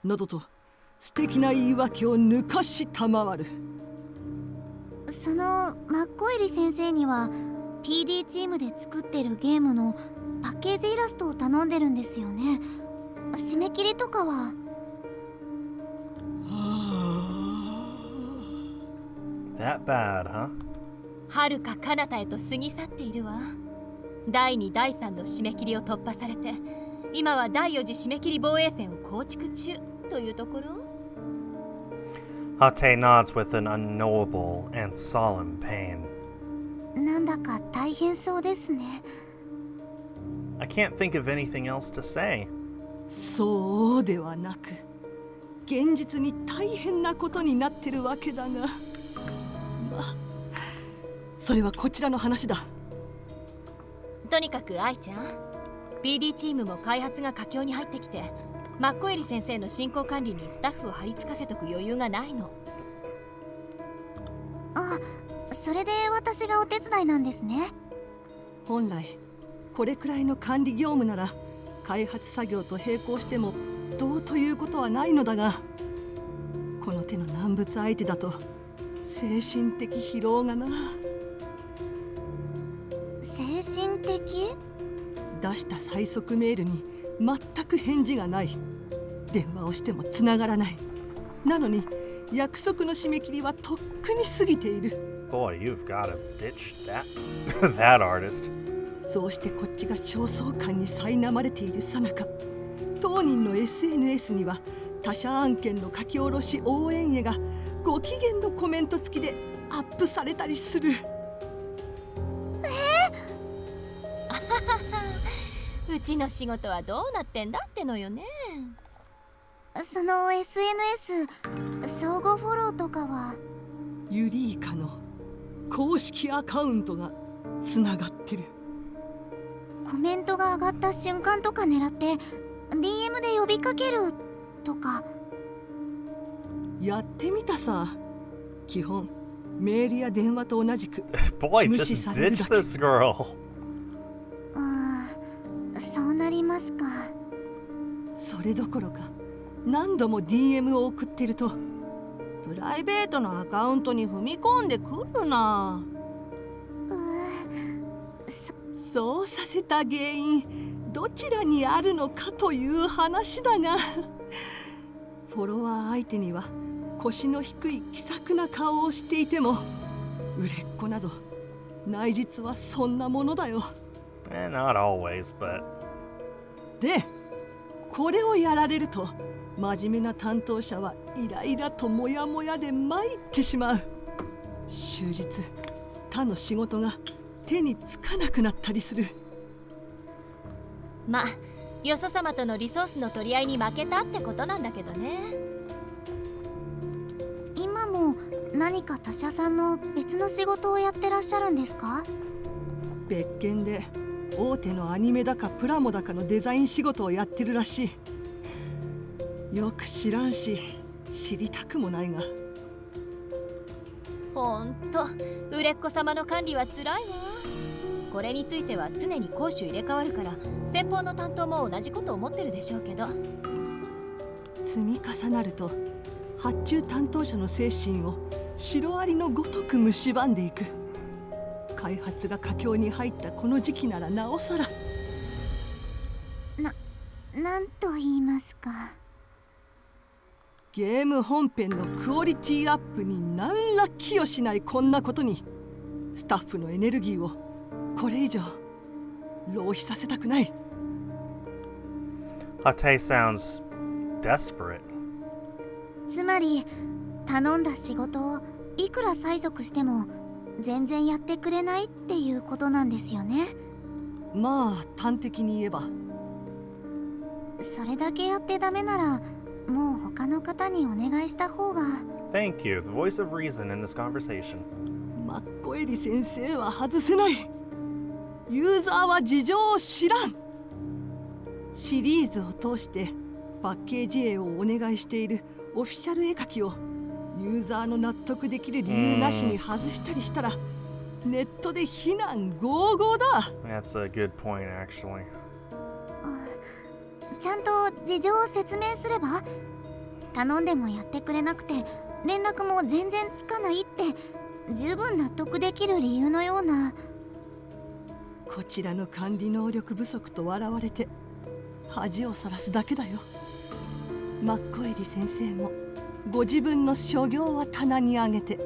などと素敵な言い訳を抜かしたまわる。そのマッコエリ先生には PD チームで作ってるゲームのパッケージイラストを頼んでるんですよね。締め切りとかは？ That bad, huh? 遥か彼方へと過ぎ去っているわ。第2第3の締め切りを突破されて、今は第4次締め切り防衛線を構築中というところ。 Hate nods with an unknowable and solemn pain. なんだか大変そうですね。 I can't think of anything else to say. そうではなく、現実に大変なことになってるわけだが、まあそれはこちらの話だ。とにかく愛ちゃん、 PD チームも開発が佳境に入ってきて、マッコエリ先生の進行管理にスタッフを張り付かせとく余裕がないの。あ、それで私がお手伝いなんですね。本来これくらいの管理業務なら開発作業と並行してもどうということはないのだが、この手の難物相手だと精神的疲労がな。精神的？出した催促メールに全く返事がない。電話をしてもつながらない。なのに約束の締め切りはとっくに過ぎている。 Boy, you've got to ditch that that artist. そうしてこっちが焦燥感に苛まれているさなか、当人の SNS には他社案件の書き下ろし応援絵がご機嫌のコメント付きでアップされたりする。うちの仕事はどうなってんだってのよね。その SNS 相互フォローとかは？ユリイカの公式アカウントがつながってる。コメントが上がった瞬間とか狙って DM で呼びかけるとか。やってみたさ。基本メールや電話と同じく Boy, 無 just 視される ditch だけ。 this girl. そうなりますか。それどころか何度も DM を送ってると、プライベートのアカウントに踏み込んでくるな。そうさせた原因どちらにあるのかという話だが、フォロワー相手には腰の低い気さくな顔をしていても、売れっ子など内実はそんなものだよ。Not always, but で、これをやられると真面目な担当者はイライラとモヤモヤで参ってしまう。終日他の仕事が手につかなくなったりする。まあよそ様とのリソースの取り合いに負けたってことなんだけどね。今も何か他社さんの別の仕事をやってらっしゃるんですか？別件で大手のアニメだかプラモだかのデザイン仕事をやってるらしい。よく知らんし知りたくもないが。ほんと売れっ子様の管理はつらいわ。これについては常に攻守入れ替わるから、先方の担当も同じこと思ってるでしょうけど。積み重なると発注担当者の精神をシロアリのごとく蝕んでいく。開発が佳境に入ったこの時期ならなおさら。なんと言いますか。ゲーム本編のクオリティアップに何ら寄与しないこんなことに、スタッフのエネルギーをこれ以上浪費させたくない。 Hate sounds desperate. つまり頼んだ仕事をいくら催促しても全然やってくれないっていうことなんですよね。まあ端的に言えば。それだけやってダメならもう他の方にお願いした方が。 Thank you, the voice of reason in this conversation. マッコエリ先生は外せない。ユーザーは事情を知らん。シリーズを通してパッケージ絵をお願いしているオフィシャル絵描きをユーザーの納得できる理由なしに外したりしたら、ネットで非難合々だ。 That's a good point, actually. ちゃんと事情を説明すれば、頼んでもやってくれなくて連絡も全然つかないって十分納得できる理由のような。こちらの管理能力不足と笑われて恥をさらすだけだよ。マッコエリ先生もご自分の所業は棚に上げて、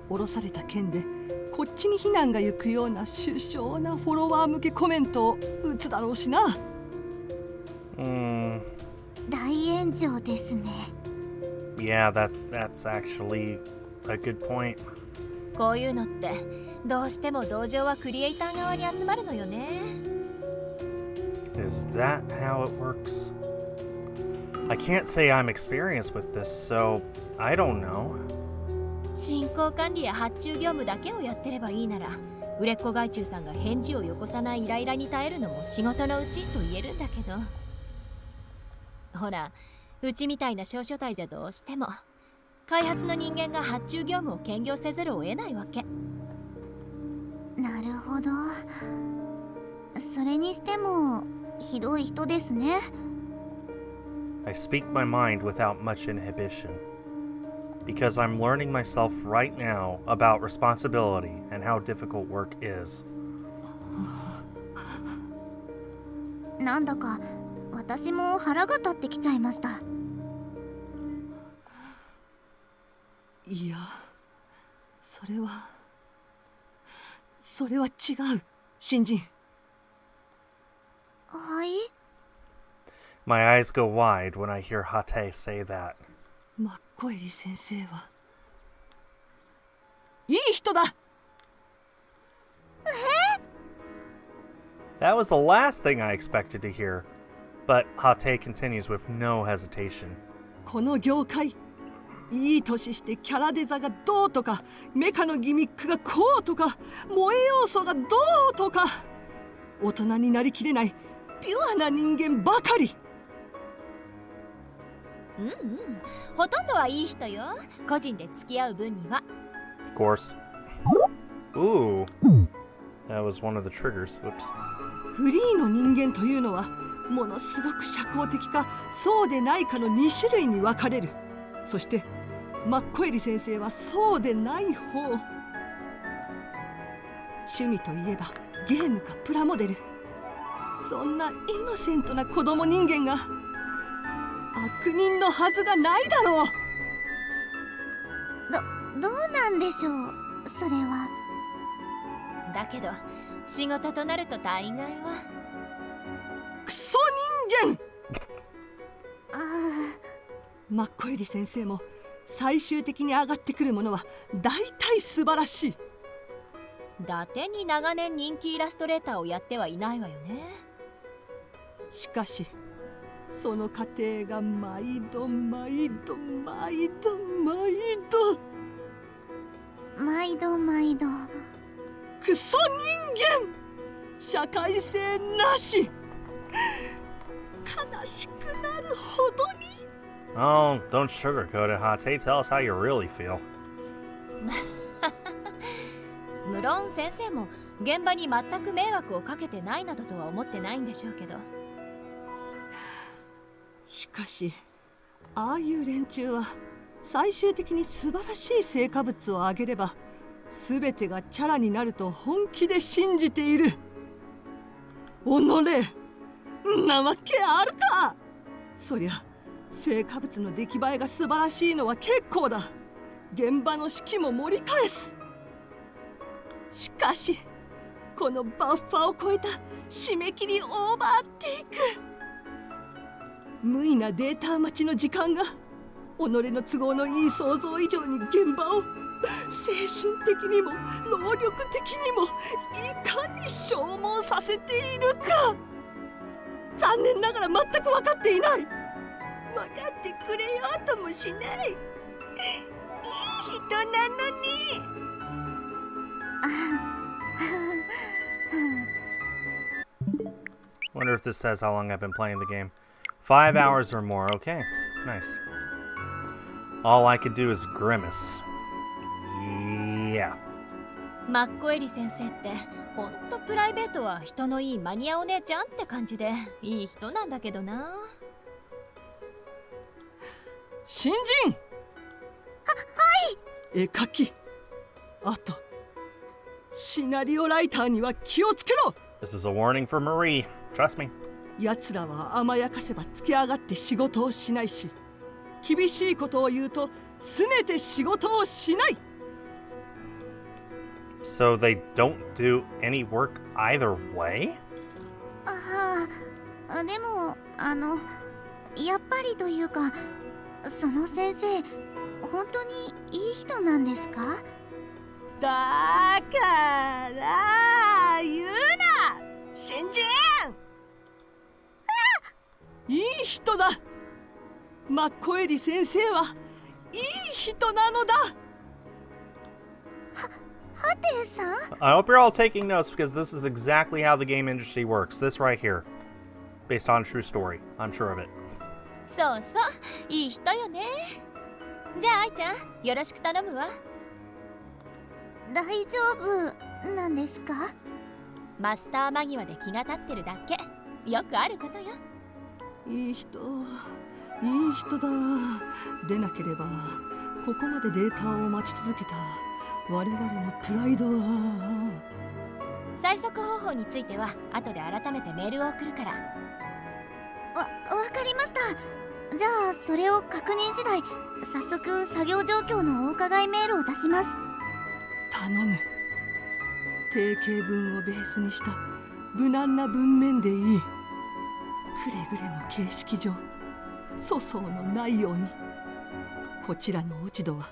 降ろされた件でこっちに非難が行くような殊勝なフォロワー向けコメントを打つだろうしな。大炎上ですね。 Yeah, that's actually a good point. こういうのってどうしても同情はクリエイター側に集まるのよね。 Is that how it works? I can't say I'm experienced with this, so I don't know. 進行管理や発注業務だけをやってればいいなら、売れっ子外注さんが返事をよこさないイライラに耐えるのも仕事のうちと言えるんだけど、ほらうちみたいな小所帯じゃどうしても開発の人間が発注業務を兼業せざるを得ないわけ。なるほど。それにしてもひどい人ですね。 I speak my mind without much inhibition, because I'm learning myself right now about responsibility and how difficult work is. なんだか私も腹が立ってきちゃいました。いや、それは違う、新人。はい。 My eyes go wide when I hear Hate say that. マッコエリ先生はいい人だ。That was the last thing I expected to hear. But Hate continues with no hesitation. この業界、いい年してキャラデザがどうとか、メカのギミックがこうとか、萌え要素がどうとか、大人になりきれないピュアな人間ばかり。うんうん、ほとんどはいい人よ。個人で付き合う分には。Of course. Ooh. That was one of the triggers. Oops. フリーの人間というのはものすごく社交的かそうでないかの2種類に分かれる。そしてマッコエリ先生はそうでない方。趣味といえばゲームかプラモデル。そんなイノセントな子供人間が悪人のはずがないだろう。どうなんでしょう、それは。だけど仕事となると大概は。クソ人間。マッコエリ先生も最終的に上がってくるものは大体素晴らしい。伊達に長年人気イラストレーターをやってはいないわよね。しかしその過程が毎度毎度毎度クソ人間、社会性なし。悲しくなるほどに。Oh, don't sugarcoat it, Hate. Tell us how you really feel. 無論先生も現場に全く迷惑をかけてないなどとは思ってないんでしょうけど。しかしああいう連中は最終的に素晴らしい成果物を上げれば全てがチャラになると本気で信じている。おのれ、なわけあるか。そりゃ成果物の出来栄えが素晴らしいのは結構だ。現場の士気も盛り返す。しかしこのバッファを超えた締め切りオーバーテイク、無意なデータ待ちの時間が己の都合のいい想像以上に現場を精神的にも能力的にもいかに消耗させているか、残念ながら全く分かっていない。分かってくれようともしない。いい人なのに。Wonder if this says how long I've been playing the game. 5 hours or more. Okay, nice. All I could do is grimace. Yeah. マッコエリ先生ってほんとプライベートは人のいいマニアお姉ちゃんって感じでいい人なんだけどな。新人。はい。絵描き。あとシナリオライターには気をつけろ。 This is a warning for Marie. Trust me. 奴らは甘やかせばつけ上がって仕事をしないし、厳しいことを言うと拗ねて仕事をしない。 So they don't do any work either way? でもやっぱりというか、その先生本当にいい人なんですか？だから言うな、新人。いい人だ。マッコエリ先生はいい人なのだ。ハテさん？ I hope you're all taking notes because this is exactly how the game industry works. This right here. Based on true story. I'm sure of it. そうそう、いい人よね。じゃあ愛ちゃん、よろしく頼むわ。大丈夫なんですか？マスター間際で気が立ってるだけ。よくあることよ。いい人、いい人だ。でなければここまでデータを待ち続けた我々のプライドは。催促方法については後で改めてメールを送るから。わかりました。じゃあそれを確認次第早速作業状況のお伺いメールを出します。頼む。定型文をベースにした無難な文面でいい。くれぐれも形式上粗相のないように。こちらの落ち度は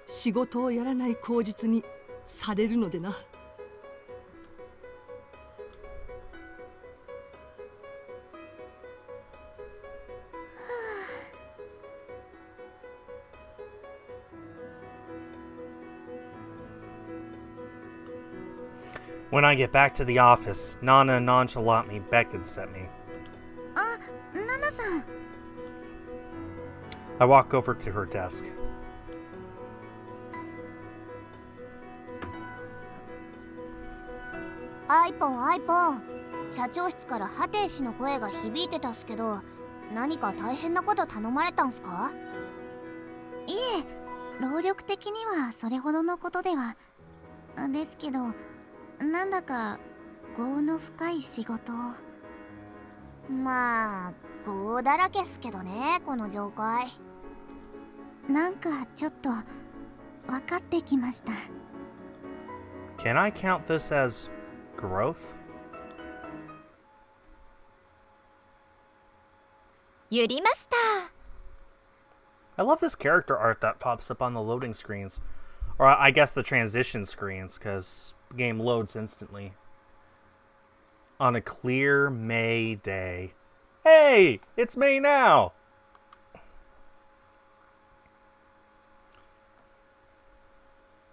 仕事をやらない口実にされるのでな。When I get back to the office, Nana nonchalantly beckons at me. あ、ナナさん。I walk over to her desk. アイポン。社長室からハテイ氏の声が響いてたっすけど、何か大変なこと頼まれたんすか？いえ、労力的にはそれほどのことでは。ですけど、なんだか業の深い仕事を。まあ業だらけっすけどね、この業界。なんかちょっと分かってきました。 Can I count this as growth? ゆりマスター。 I love this character art that pops up on the loading screens. Or I guess the transition screens, because the game loads instantly. On a clear May day. Hey! It's May now!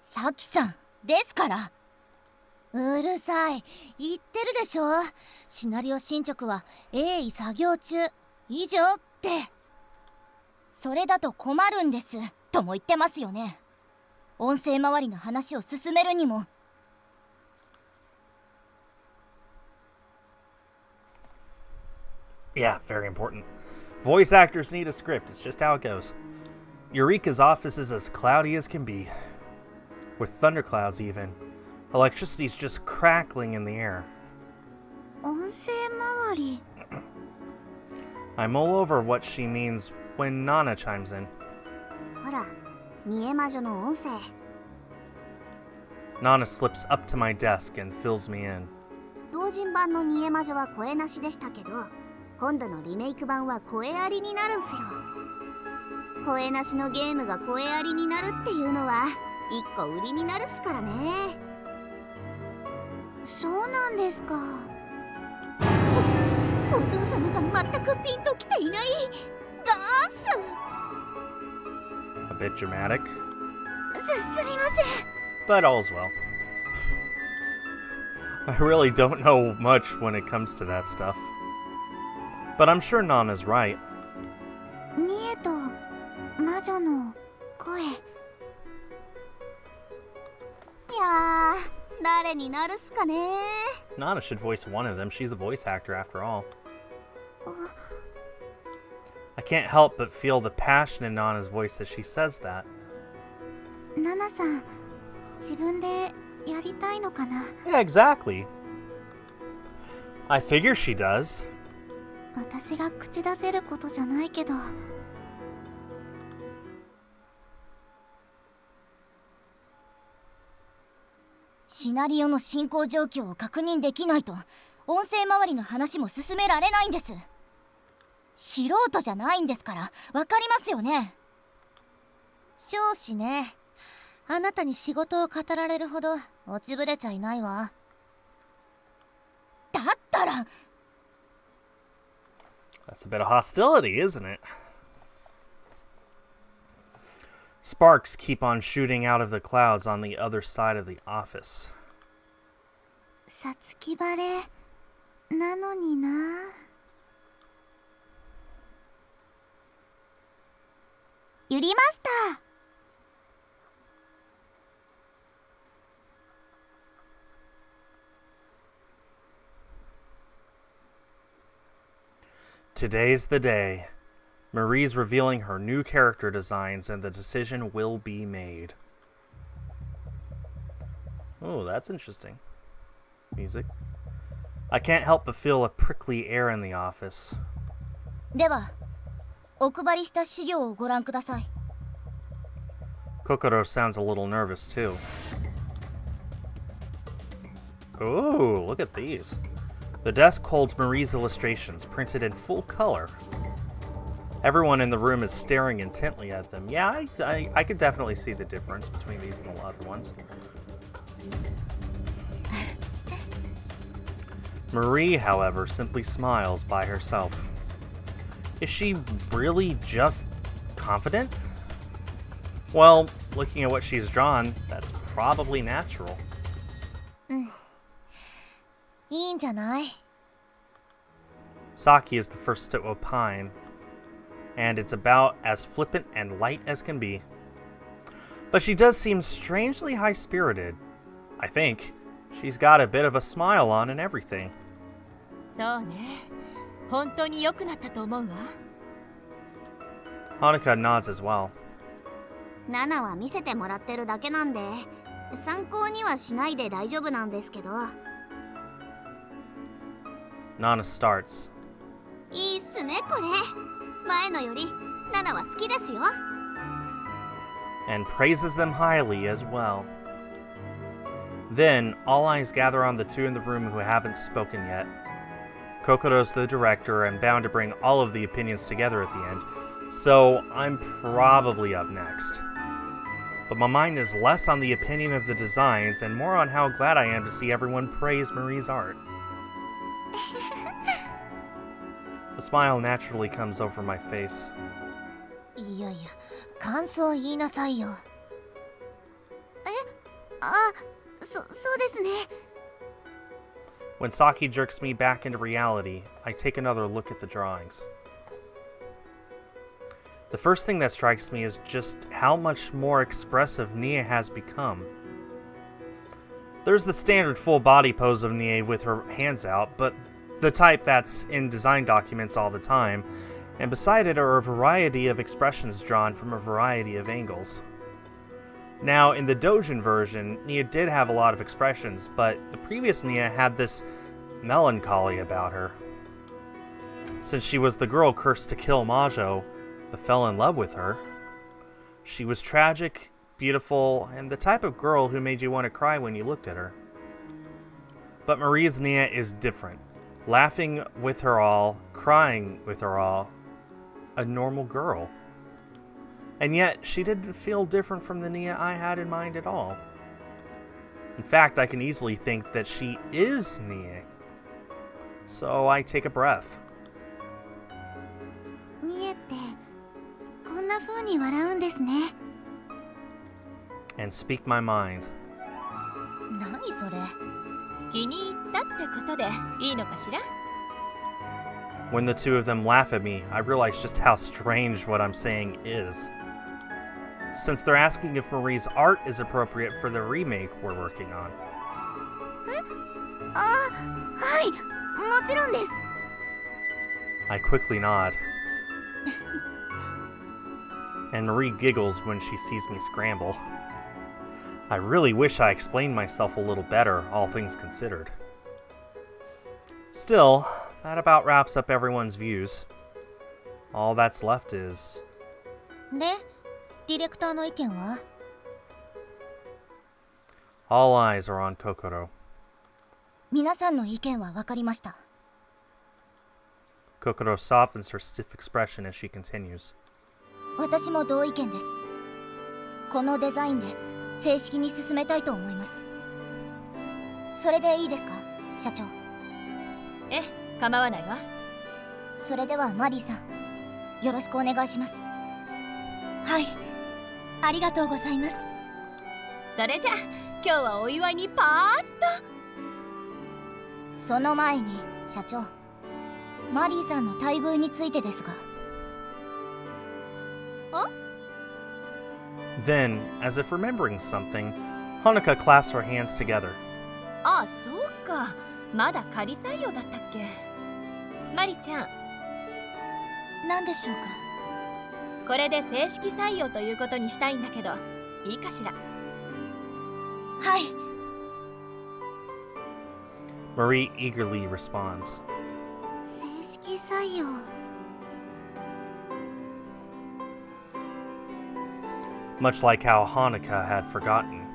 さきさんですから。うるさい、言ってるでしょ。シナリオ進捗は鋭意作業中以上って。それだと困るんですとも言ってますよね。音声周りの話を進めるにも。Yeah, very important. Voice actors need a script. It's just how it goes. Eureka's office is as cloudy as can be. With thunderclouds even. Electricity's just crackling in the air. 音声周り。 I mull over what she means when Nana chimes in. ほら、煮え魔女の音声。 Nana slips up to my desk and fills me in. 同人版の煮え魔女は声なしでしたけど、今度のリメイク版は声ありになるんすよ。声なしのゲームが声ありになるっていうのは一個売りになるっすからね。そうなんですか。お嬢様が全くピンときていない。ガース。 A bit dramatic, すみません。 but all's well. I really don't know much when it comes to that stuff. But I'm sure Nana's right. ニエと魔女の声。いやー、誰になるっすかね。 Nana should voice one of them. She's a voice actor after all. I can't help but feel the passion in Nana's voice as she says that. ナナさん、自分でやりたいのかな。 Yeah, exactly. I figure she does. 私が口出せることじゃないけど。シナリオの進行状況を確認できないと音声周りの話も進められないんです。素人じゃないんですからわかりますよね。少子ね。あなたに仕事を語られるほど落ちぶれちゃいないわ。だったら That's a bit of hostility, isn't it? Sparks keep on shooting out of the clouds on the other side of the office. さつき晴れなのにな。ゆりマスター。Today's the day. Marie's revealing her new character designs and the decision will be made. Oh, that's interesting. Music. I can't help but feel a prickly air in the office. ではお配りした資料をご覧ください。 Kokoro sounds a little nervous too. Ooh, look at these. The desk holds Marie's illustrations, printed in full color. Everyone in the room is staring intently at them. Yeah, I could definitely see the difference between these and the other ones. Marie, however, simply smiles by herself. Is she really just confident? Well, looking at what she's drawn, that's probably natural. いいんじゃない？ Saki is the first to opine, and it's about as flippant and light as can be. But she does seem strangely high-spirited. I think. She's got a bit of a smile on and everything. そうね。本当に良くなったと思うわ。Hanuka nods as well. ナナは見せてもらってるだけなんで参考にはしないで大丈夫なんですけど。 Nana starts. いいっすねこれ。前のよりナナは好きですよ。 And praises them highly as well. Then, all eyes gather on the two in the room who haven't spoken yet. Kokoro's the director and bound to bring all of the opinions together at the end, so I'm probably up next. But my mind is less on the opinion of the designs and more on how glad I am to see everyone praise Marie's art. A smile naturally comes over my face. いやいや、感想言いなさいよ。そうですね。 When Saki jerks me back into reality, I take another look at the drawings. The first thing that strikes me is just how much more expressive Nia has become. There's the standard full body pose of Nia with her hands out, but the type that's in design documents all the time, and beside it are a variety of expressions drawn from a variety of angles. Now, in the Dojin version, Nia did have a lot of expressions, but the previous Nia had this melancholy about her. Since she was the girl cursed to kill Majo, but fell in love with her, she was tragic, beautiful, and the type of girl who made you want to cry when you looked at her. But Marie's Nia is different. Laughing with her all, crying with her all, a normal girl. And yet, she didn't feel different from the Nia I had in mind at all. In fact, I can easily think that she is Nia. So I take a breath. ニエってこんな風に笑うんですね。 And speak my mind. 何それ？気に入ったってことでいいのかしら？ When the two of them laugh at me, I realize just how strange what I'm saying is. Since they're asking if Marie's art is appropriate for the remake we're working on. はい、もちろんです。 I quickly nod. And Marie giggles when she sees me scramble. I really wish I explained myself a little better, all things considered. Still, that about wraps up everyone's views. All that's left is... で、ディレクターの意見は？ All eyes are on Kokoro. 皆さんの意見は分かりました。 Kokoro softens her stiff expression as she continues. 私も同意見です。このデザインで正式に進めたいと思います。それでいいですか、社長？え、構わないわ。それではマリーさん、よろしくお願いします。はい、ありがとうございます。それじゃ今日はお祝いにパーッと。その前に社長、マリーさんの待遇についてですが。 Then, as if remembering something, Hanuka claps her hands together. あ、そうか。まだ仮採用だったっけ。マリちゃん、何でしょうか。これで正式採用ということにしたいんだけど、いいかしら。はい。 Marie eagerly responds. 正式採用。much like how Hanukkah had forgotten.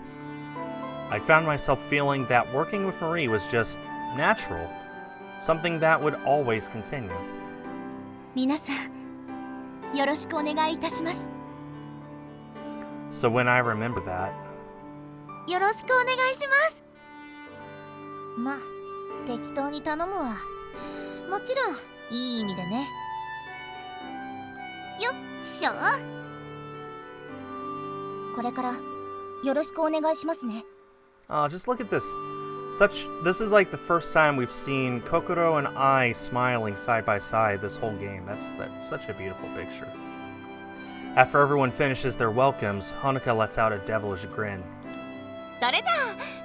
I found myself feeling that working with Marie was just natural, something that would always continue. 皆さんよろしくお願いいたします。 So when I remember that, よろしくお願いします。ま、適当に頼むわ。もちろんいい意味でね。よっしょ。これからよろしくお願いしますね。just look at this. This is like the first time we've seen Kokoro and I smiling side by side this whole game. That's such a beautiful picture. After everyone finishes their welcomes, Hanukkah lets out a devilish grin. それじゃ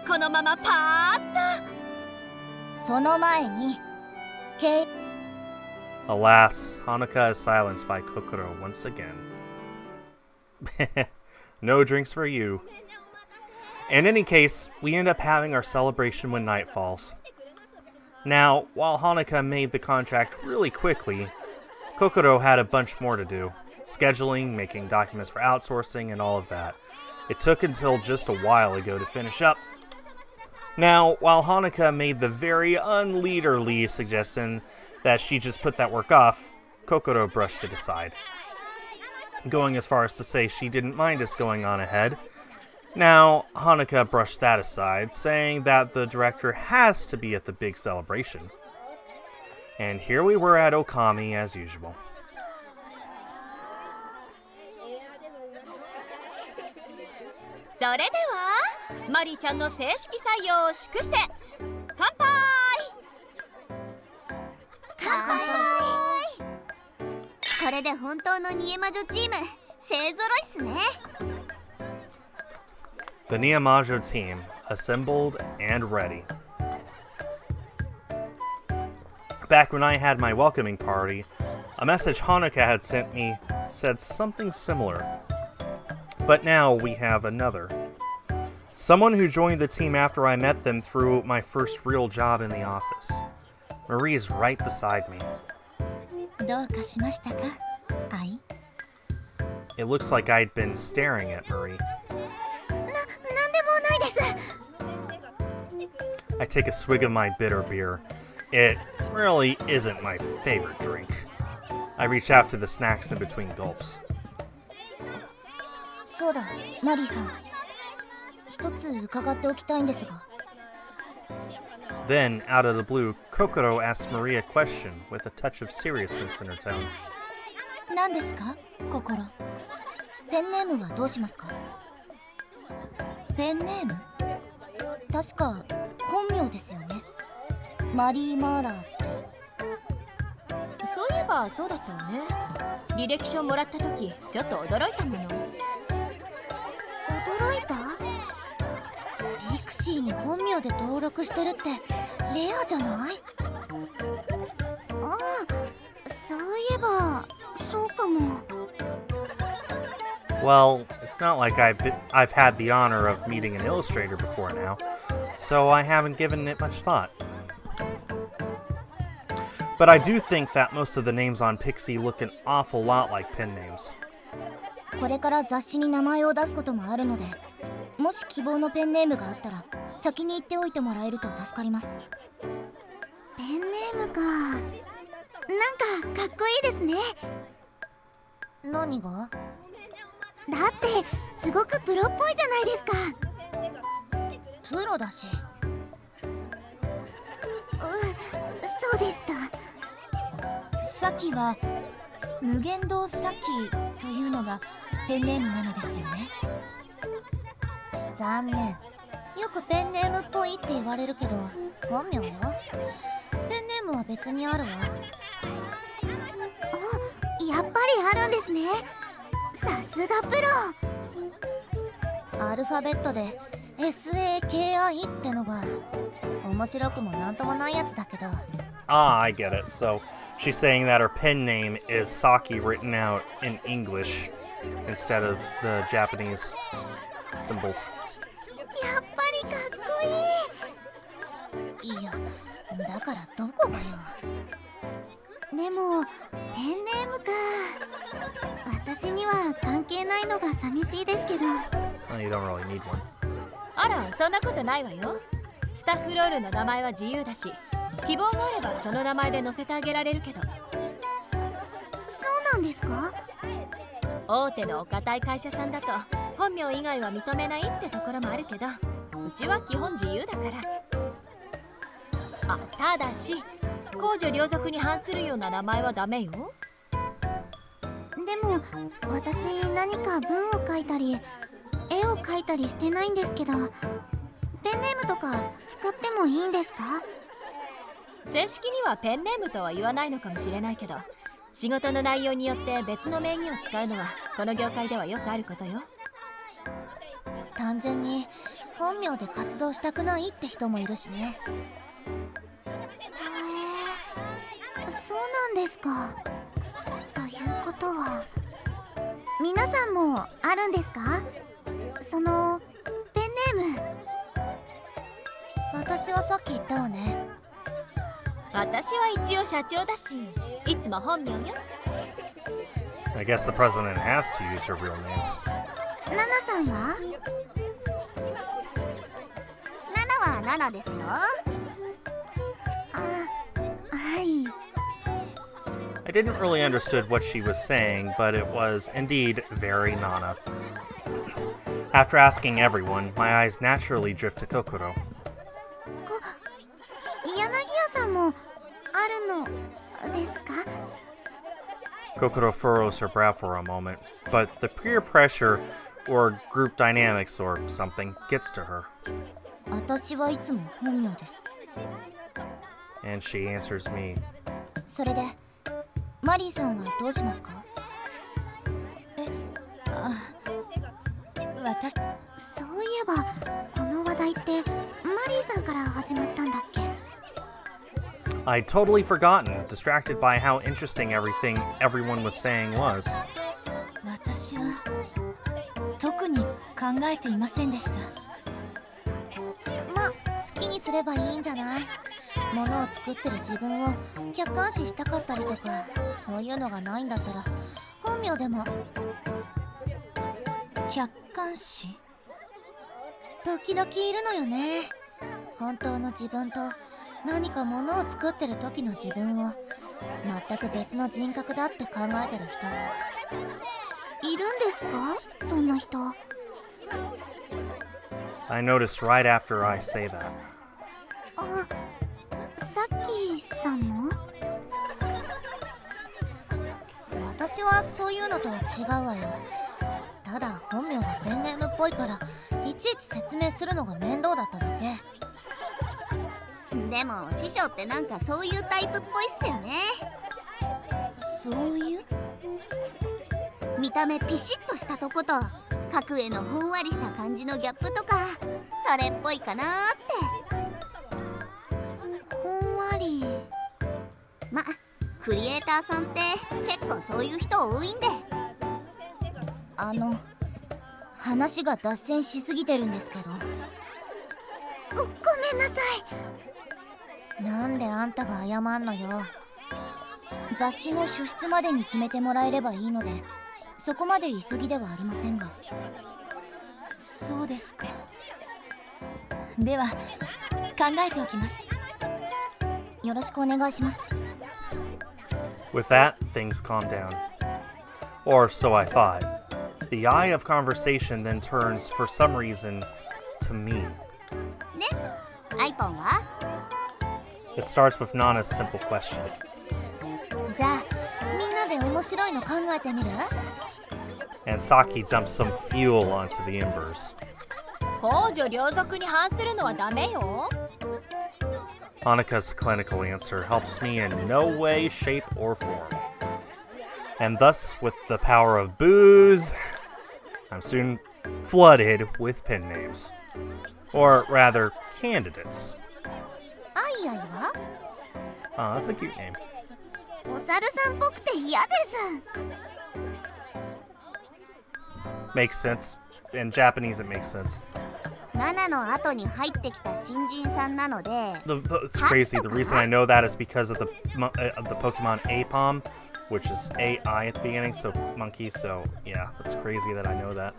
あこのままパーッと。その前に、Alas, Hanukkah is silenced by Kokoro once again. No drinks for you. In any case, we end up having our celebration when night falls. Now, while Hanukkah made the contract really quickly, Kokoro had a bunch more to do. Scheduling, making documents for outsourcing, and all of that. It took until just a while ago to finish up. Now, while Hanukkah made the very unleaderly suggestion that she just put that work off, Kokoro brushed it aside, going as far as to say she didn't mind us going on ahead. Now, Hanukkah brushed that aside, saying that the director has to be at the big celebration. And here we were at Okami as usual. それではマリーちゃんの正式採用を祝して乾杯。乾杯。これで本当のニエ魔女チーム勢ぞろいっすね。The Yumeutsutsu team, assembled and ready. Back when I had my welcoming party, a message Hanukkah had sent me said something similar. But now we have another. Someone who joined the team after I met them through my first real job in the office. Marie's right beside me. どうかしましたか、愛？ It looks like I'd been staring at Marie. なんでもないです。 I take a swig of my bitter beer. It really isn't my favorite drink. I reach out to the snacks in between gulps. そうだ、マリーさん。一つ伺っておきたいんですが。Then, out of the blue, Kokoro asks Marie a question with a touch of seriousness in her tone. 何ですか、心？ペンネームはどうしますか？ペンネーム？確か本名ですよね。マリー・マーラーって。そういえばそうだったわね。履歴書もらった時ちょっと驚いたもの。驚いた？ピクシーに本名で登録してるってレアじゃない？ああ、そういえばそうかも。Well, it's not like I've had the honor of meeting an illustrator before now, so I haven't given it much thought. But I do think that most of the names on Pixie look an awful lot like pen names. これから雑誌に名前を出すこともあるので、もし希望のペンネームがあったら先に言っておいてもらえると助かります。ペンネームか。なんかかっこいいですね。何が？だってすごくプロっぽいじゃないですか。プロだし。そうでした。さきは無限堂さきというのがペンネームなのですよね。残念。よくペンネームっぽいって言われるけど、本名は？ペンネームは別にあるわ。あ、やっぱりあるんですね。さすがプロ。アルファベットで SAKI ってのが面白くもなんともないやつだけど。Ah, I get it. So she's saying that her pen name is Saki written out in English instead of the Japanese symbols. やっぱりかっこいい。いや、だからどこがよ。でもペンネームか。私には関係ないのが寂しいですけど。Well, you don't really need one. あら、そんなことないわよ。スタッフロールの名前は自由だし、希望があればその名前で載せてあげられるけど。そうなんですか？大手のお堅い会社さんだと本名以外は認めないってところもあるけど、うちは基本自由だから。ただし公序良俗に反するような名前はダメよ。でも私何か文を書いたり絵を描いたりしてないんですけど、ペンネームとか使ってもいいんですか？正式にはペンネームとは言わないのかもしれないけど、仕事の内容によって別の名義を使うのはこの業界ではよくあることよ。単純に本名で活動したくないって人もいるしね。そうなんですか。ということは皆さんもあるんですか？そのペンネーム。私はさっき言ったわね。私は一応社長だし、いつも本名よ。I guess the president has to use her real name. ナナさんは？ナナはナナですよ。はい。I didn't really understood what she was saying, but it was indeed very Nana. After asking everyone, my eyes naturally drift to Kokoro. 柳屋さんもあるのですか？Kokoro furrows her brow for a moment, but the peer pressure or group dynamics or something gets to her. 私はいつも本名です。 And she answers me. それでマリーさんはどうしますか？私そういえばこの話題ってマリーさんから始まったんだっけ？ I'd totally forgotten, distracted by how interesting everyone was saying was. 私は特に考えていませんでした。ま、好きにすればいいんじゃない？ものを作ってる自分を客観視したかったりとか、そういうのがないんだったら本名でも。客観視？時々いるのよね。本当の自分と何かものを作ってる時の自分を全く別の人格だって考えてる人いるんですか？そんな人。 I noticed right after I say that. さっきさんも？私はそういうのとは違うわよ。ただ本名がペンネームっぽいからいちいち説明するのが面倒だっただけ。でも師匠ってなんかそういうタイプっぽいっすよね。そういう？見た目ピシッとしたとこと描く絵のほんわりした感じのギャップとか、それっぽいかなーって。ほんわり。ま、クリエイターさんって結構そういう人多いんで。話が脱線しすぎてるんですけど。ごめんなさい。なんであんたが謝んのよ。雑誌の主筆までに決めてもらえればいいので、そこまで急ぎではありませんが。そうですか。では考えておきます。よろしくお願いします。 With that, things calmed down. Or so I thought. The eye of conversation then turns, for some reason, to me. ね、アイポンは？ It starts with Nana's simple question. じゃあみんなで面白いの考えてみる？ And Saki dumps some fuel onto the embers. 公序良俗に反するのはダメよ。Anika's clinical answer helps me in no way, shape, or form. And thus, with the power of booze, I'm soon flooded with pen names. Or rather, candidates. アイアイは？ Oh, that's a cute name. お猿さんっぽくて嫌です。 Makes sense. In Japanese, it makes sense. 7の後に入ってきた新人さんなので It's crazy. The reason I know that is because of the Pokemon Apom, which is AI at the beginning, so monkey. So yeah, that's crazy that I know that.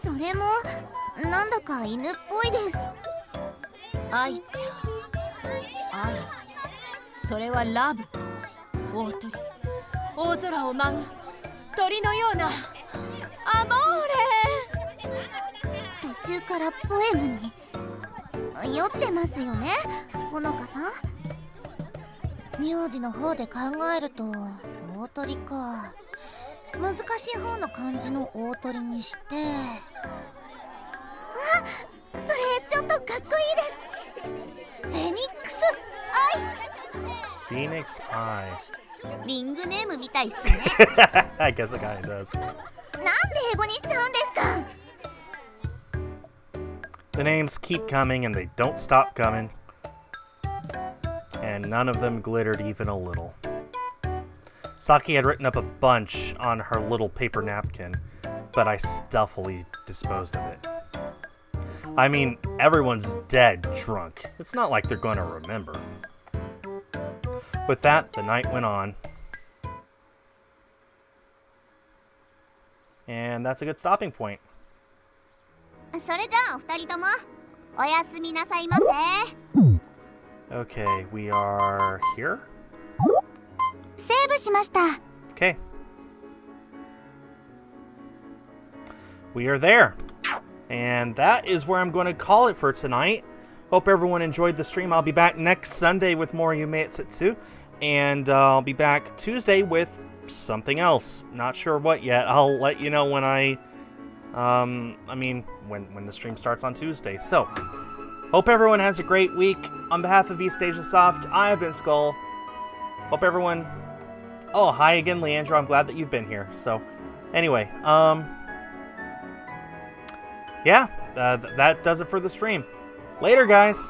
それもなんだか犬っぽいです。愛ちゃん、愛、それはラブ。大鳥、大空を舞う鳥のようなアモーレ。途中からポエムに酔ってますよね、ほのかさん。名字の方で考えると大鳥か。難しい方の漢字の大鳥にして、あ、それちょっとかっこいいです。フェニックスアイ。 Phoenix Eye. リングネームみたいっすね。I guess it kind of does. なんで英語にしちゃうんですか。 The names keep coming and they don't stop coming. And none of them glittered even a little. Saki had written up a bunch on her little paper napkin, but I stealthily disposed of it. I mean, everyone's dead drunk. It's not like they're going to remember. With that, the night went on. And that's a good stopping point. それじゃあお二人ともおやすみなさいませ。 Okay, we are here? セーブしました。 Okay. We are there. And that is where I'm going to call it for tonight. Hope everyone enjoyed the stream. I'll be back next Sunday with more Yumeutsutsu. And I'll be back Tuesday with something else. Not sure what yet. I'll let you know when when the stream starts on Tuesday. So, hope everyone has a great week. On behalf of East Asia Soft, I have been Skul. Hope everyone... Oh, hi again, Leandro. I'm glad that you've been here. So, anyway, yeah, that does it for the stream. Later, guys.